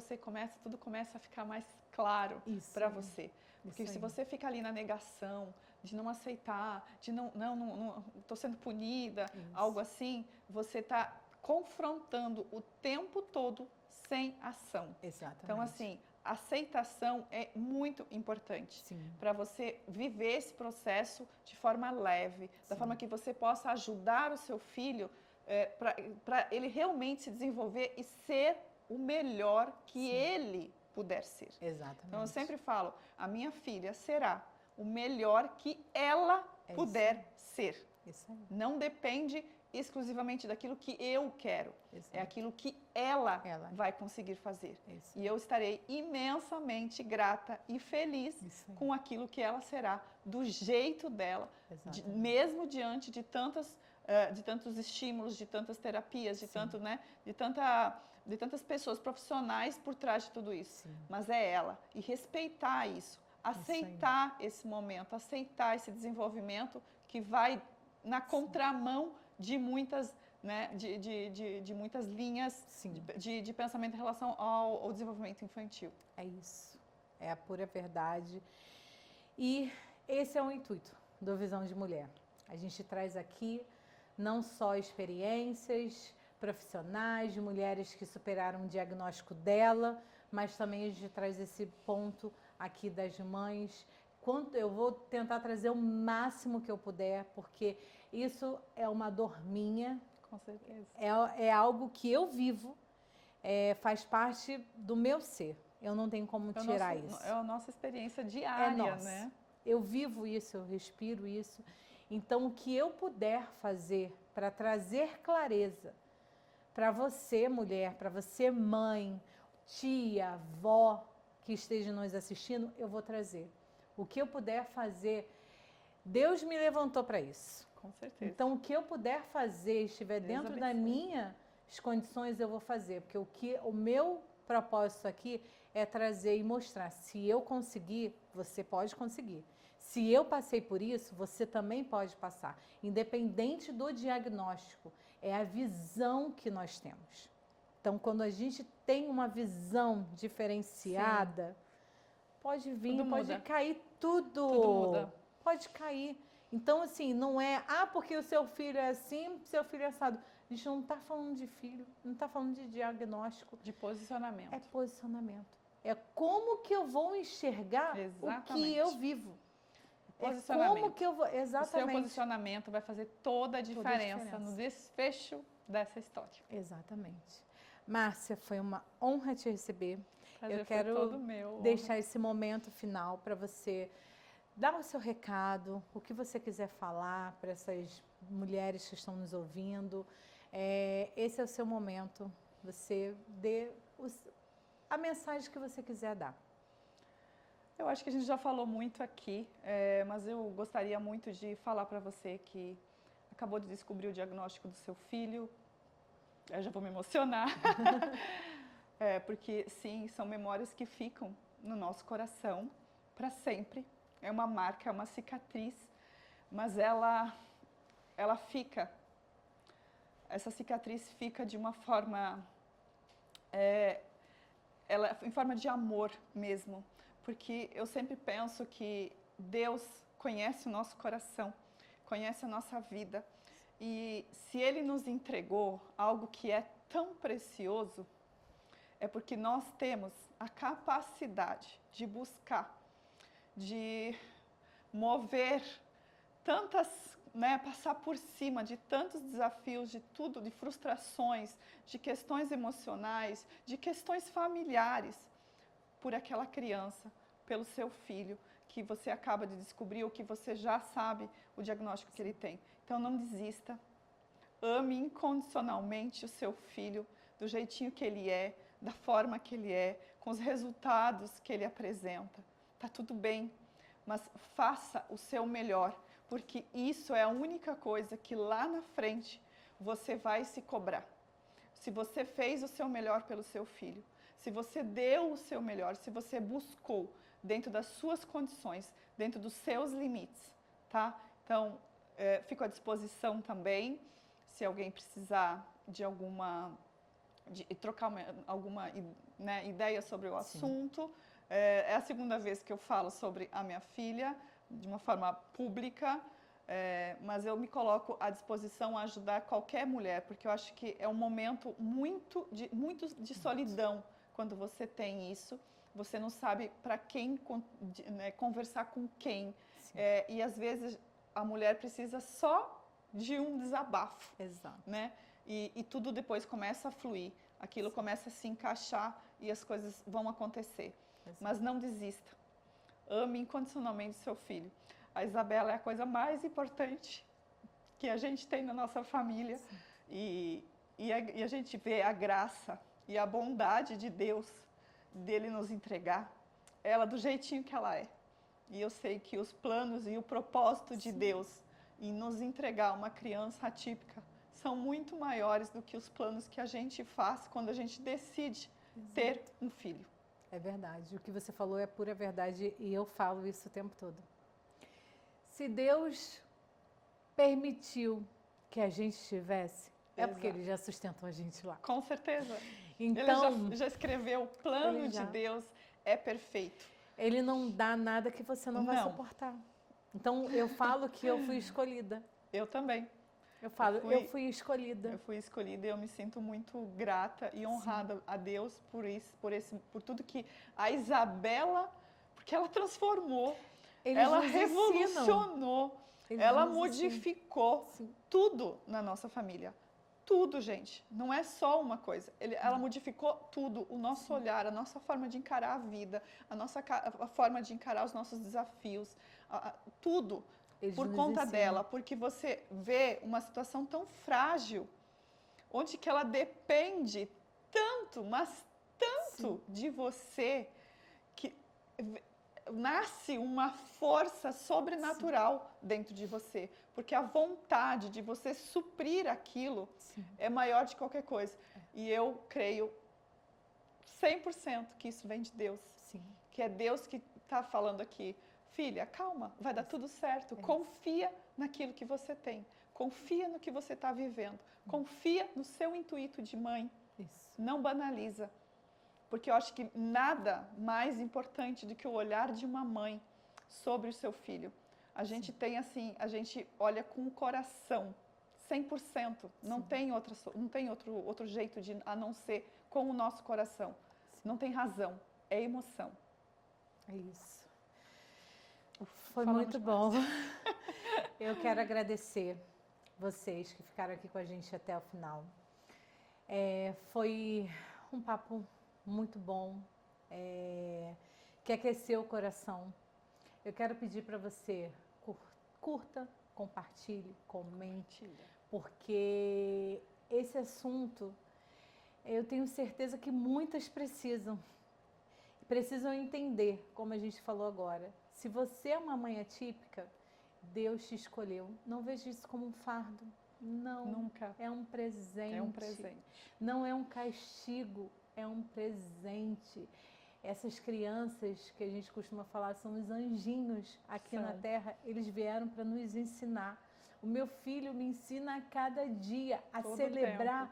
tudo começa a ficar mais claro para você. Porque se você fica ali na negação, de não aceitar, de não estou sendo punida, algo assim, você está confrontando o tempo todo sem ação. Então, assim, aceitação é muito importante para você viver esse processo de forma leve, da forma que você possa ajudar o seu filho para ele realmente se desenvolver e ser o melhor que ele puder ser. Então, eu sempre falo, a minha filha será o melhor que ela puder ser. Não depende exclusivamente daquilo que eu quero. É aquilo que ela vai conseguir fazer. E eu estarei imensamente grata e feliz com aquilo que ela será, do jeito dela, mesmo diante de tantos estímulos, de tantas terapias, de tantas pessoas profissionais por trás de tudo isso. Mas é ela. E respeitar isso, aceitar esse momento, aceitar esse desenvolvimento que vai na contramão de muitas, de muitas linhas de pensamento em relação ao desenvolvimento infantil. É isso, é a pura verdade. E esse é o intuito do Visão de Mulher. A gente traz aqui não só experiências profissionais, de mulheres que superaram o diagnóstico dela, mas também a gente traz esse ponto aqui das mães. Eu vou tentar trazer o máximo que eu puder, porque isso é uma dor minha. Com certeza. É algo que eu vivo, faz parte do meu ser. Eu não tenho como tirar isso. É a nossa experiência diária, né? Eu vivo isso, eu respiro isso. Então, o que eu puder fazer para trazer clareza para você, mulher, para você, mãe, tia, avó, que esteja nos assistindo, eu vou trazer. O que eu puder fazer, Deus me levantou para isso. Com certeza. Então, o que eu puder fazer, estiver dentro das minhas condições, eu vou fazer. Porque o meu propósito aqui é trazer e mostrar. Se eu conseguir, você pode conseguir. Se eu passei por isso, você também pode passar. Independente do diagnóstico, é a visão que nós temos. Então, quando a gente tem uma visão diferenciada, pode vir, pode cair tudo. Tudo muda. Pode cair. Então, assim, não é, porque o seu filho é assim, seu filho é assado. A gente não está falando de filho, não está falando de diagnóstico. De posicionamento. É posicionamento. É como que eu vou enxergar o que eu vivo. Posicionamento. Como que eu vou... Exatamente. O seu posicionamento vai fazer toda a diferença no desfecho dessa história. Exatamente. Márcia, foi uma honra te receber. Prazer, eu quero foi todo meu. deixar esse momento final para você dar o seu recado, o que você quiser falar para essas mulheres que estão nos ouvindo. Esse é o seu momento. Você dê a mensagem que você quiser dar. Eu acho que a gente já falou muito aqui, mas eu gostaria muito de falar para você que acabou de descobrir o diagnóstico do seu filho. Eu já vou me emocionar. Porque, sim, são memórias que ficam no nosso coração para sempre. É uma marca, é uma cicatriz, mas ela fica. Essa cicatriz fica de uma forma, em forma de amor mesmo. Porque eu sempre penso que Deus conhece o nosso coração, conhece a nossa vida. E se Ele nos entregou algo que é tão precioso, é porque nós temos a capacidade de buscar, de mover tantas, passar por cima de tantos desafios, de tudo, de frustrações, de questões emocionais, de questões familiares, por aquela criança, pelo seu filho, que você acaba de descobrir ou que você já sabe o diagnóstico que ele tem. Então, não desista. Ame incondicionalmente o seu filho, do jeitinho que ele é, da forma que ele é, com os resultados que ele apresenta. Tá tudo bem, mas faça o seu melhor, porque isso é a única coisa que lá na frente você vai se cobrar. Se você fez o seu melhor pelo seu filho, se você deu o seu melhor, se você buscou dentro das suas condições, dentro dos seus limites, tá? Então, fico à disposição também, se alguém precisar de trocar alguma ideia sobre o assunto. É a segunda vez que eu falo sobre a minha filha, de uma forma pública, mas eu me coloco à disposição a ajudar qualquer mulher, porque eu acho que é um momento muito de solidão, quando você tem isso. Você não sabe para quem conversar com quem. E às vezes a mulher precisa só de um desabafo. Exato. Né? E tudo depois começa a fluir, aquilo começa a se encaixar e as coisas vão acontecer. Exato. Mas não desista. Ame incondicionalmente seu filho. A Isabela é a coisa mais importante que a gente tem na nossa família. E a gente vê a graça e a bondade de Deus, dele nos entregar ela do jeitinho que ela é. E eu sei que os planos e o propósito de Deus em nos entregar uma criança atípica são muito maiores do que os planos que a gente faz quando a gente decide ter um filho. É verdade. O que você falou é pura verdade e eu falo isso o tempo todo. Se Deus permitiu que a gente estivesse, é porque Ele já sustentou a gente lá. Com certeza. Então, Ele já escreveu, o plano de Deus é perfeito. Ele não dá nada que você não vai suportar. Então, eu falo que eu fui escolhida. Eu também. Eu falo, eu fui escolhida. Eu fui escolhida e eu me sinto muito grata e honrada Sim. a Deus por isso, por tudo que a Isabela, porque ela transformou, ela revolucionou, ela modificou tudo na nossa família. Tudo, gente. Não é só uma coisa. Ela modificou tudo. O nosso olhar, a nossa forma de encarar a vida, a forma de encarar os nossos desafios, tudo. Por conta dela, porque você vê uma situação tão frágil, onde que ela depende tanto, mas tanto de você, que nasce uma força sobrenatural dentro de você, porque a vontade de você suprir aquilo é maior de qualquer coisa. E eu creio 100% que isso vem de Deus, que é Deus que está falando aqui. Filha, calma, vai dar tudo certo. Confia naquilo que você tem. Confia no que você está vivendo. Confia no seu intuito de mãe. Não banaliza. Porque eu acho que nada mais importante do que o olhar de uma mãe sobre o seu filho. A gente tem assim, a gente olha com o coração, 100%. Não tem outro jeito a não ser com o nosso coração. Não tem razão, é emoção. É isso. Foi muito bom. Eu quero agradecer vocês que ficaram aqui com a gente até o final. Foi um papo muito bom, que aqueceu o coração. Eu quero pedir para você, curta, compartilhe, comente, porque esse assunto, eu tenho certeza que muitas precisam entender, como a gente falou agora. Se você é uma mãe atípica, Deus te escolheu. Não veja isso como um fardo. Não. Nunca. É um presente. É um presente. Não é um castigo, é um presente. Essas crianças que a gente costuma falar são os anjinhos aqui na Terra. Eles vieram para nos ensinar. O meu filho me ensina a cada dia a celebrar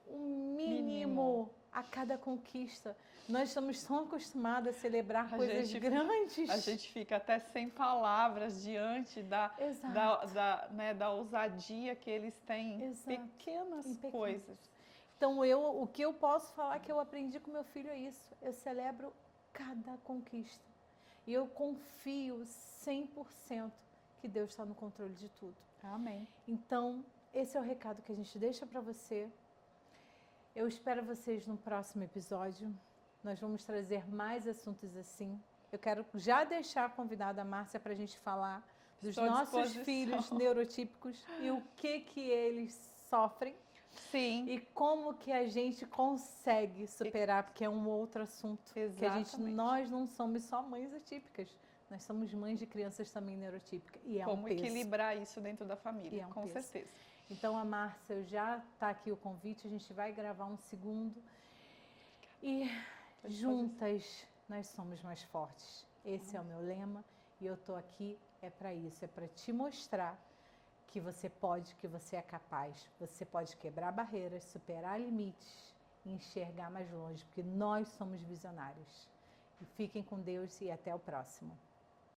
o mínimo a cada conquista. Nós estamos tão acostumados a celebrar coisas grandes. A gente fica até sem palavras diante da ousadia que eles têm. Pequenas coisas. Então, o que eu posso falar que eu aprendi com meu filho é isso. Eu celebro cada conquista. E eu confio 100% que Deus está no controle de tudo. Amém. Então, esse é o recado que a gente deixa para você. Eu espero vocês no próximo episódio. Nós vamos trazer mais assuntos assim. Eu quero já deixar convidada a Márcia para a gente falar dos nossos filhos neurotípicos e o que eles sofrem. Sim. E como que a gente consegue superar, porque é um outro assunto. Exatamente. Que nós não somos só mães atípicas. Nós somos mães de crianças também neurotípicas. E é como equilibrar isso dentro da família, com certeza. Então, a Márcia, já está aqui o convite, a gente vai gravar um segundo. E juntas nós somos mais fortes. Esse é o meu lema e eu estou aqui para isso, é para te mostrar que você pode, que você é capaz. Você pode quebrar barreiras, superar limites e enxergar mais longe, porque nós somos visionários. E fiquem com Deus e até o próximo.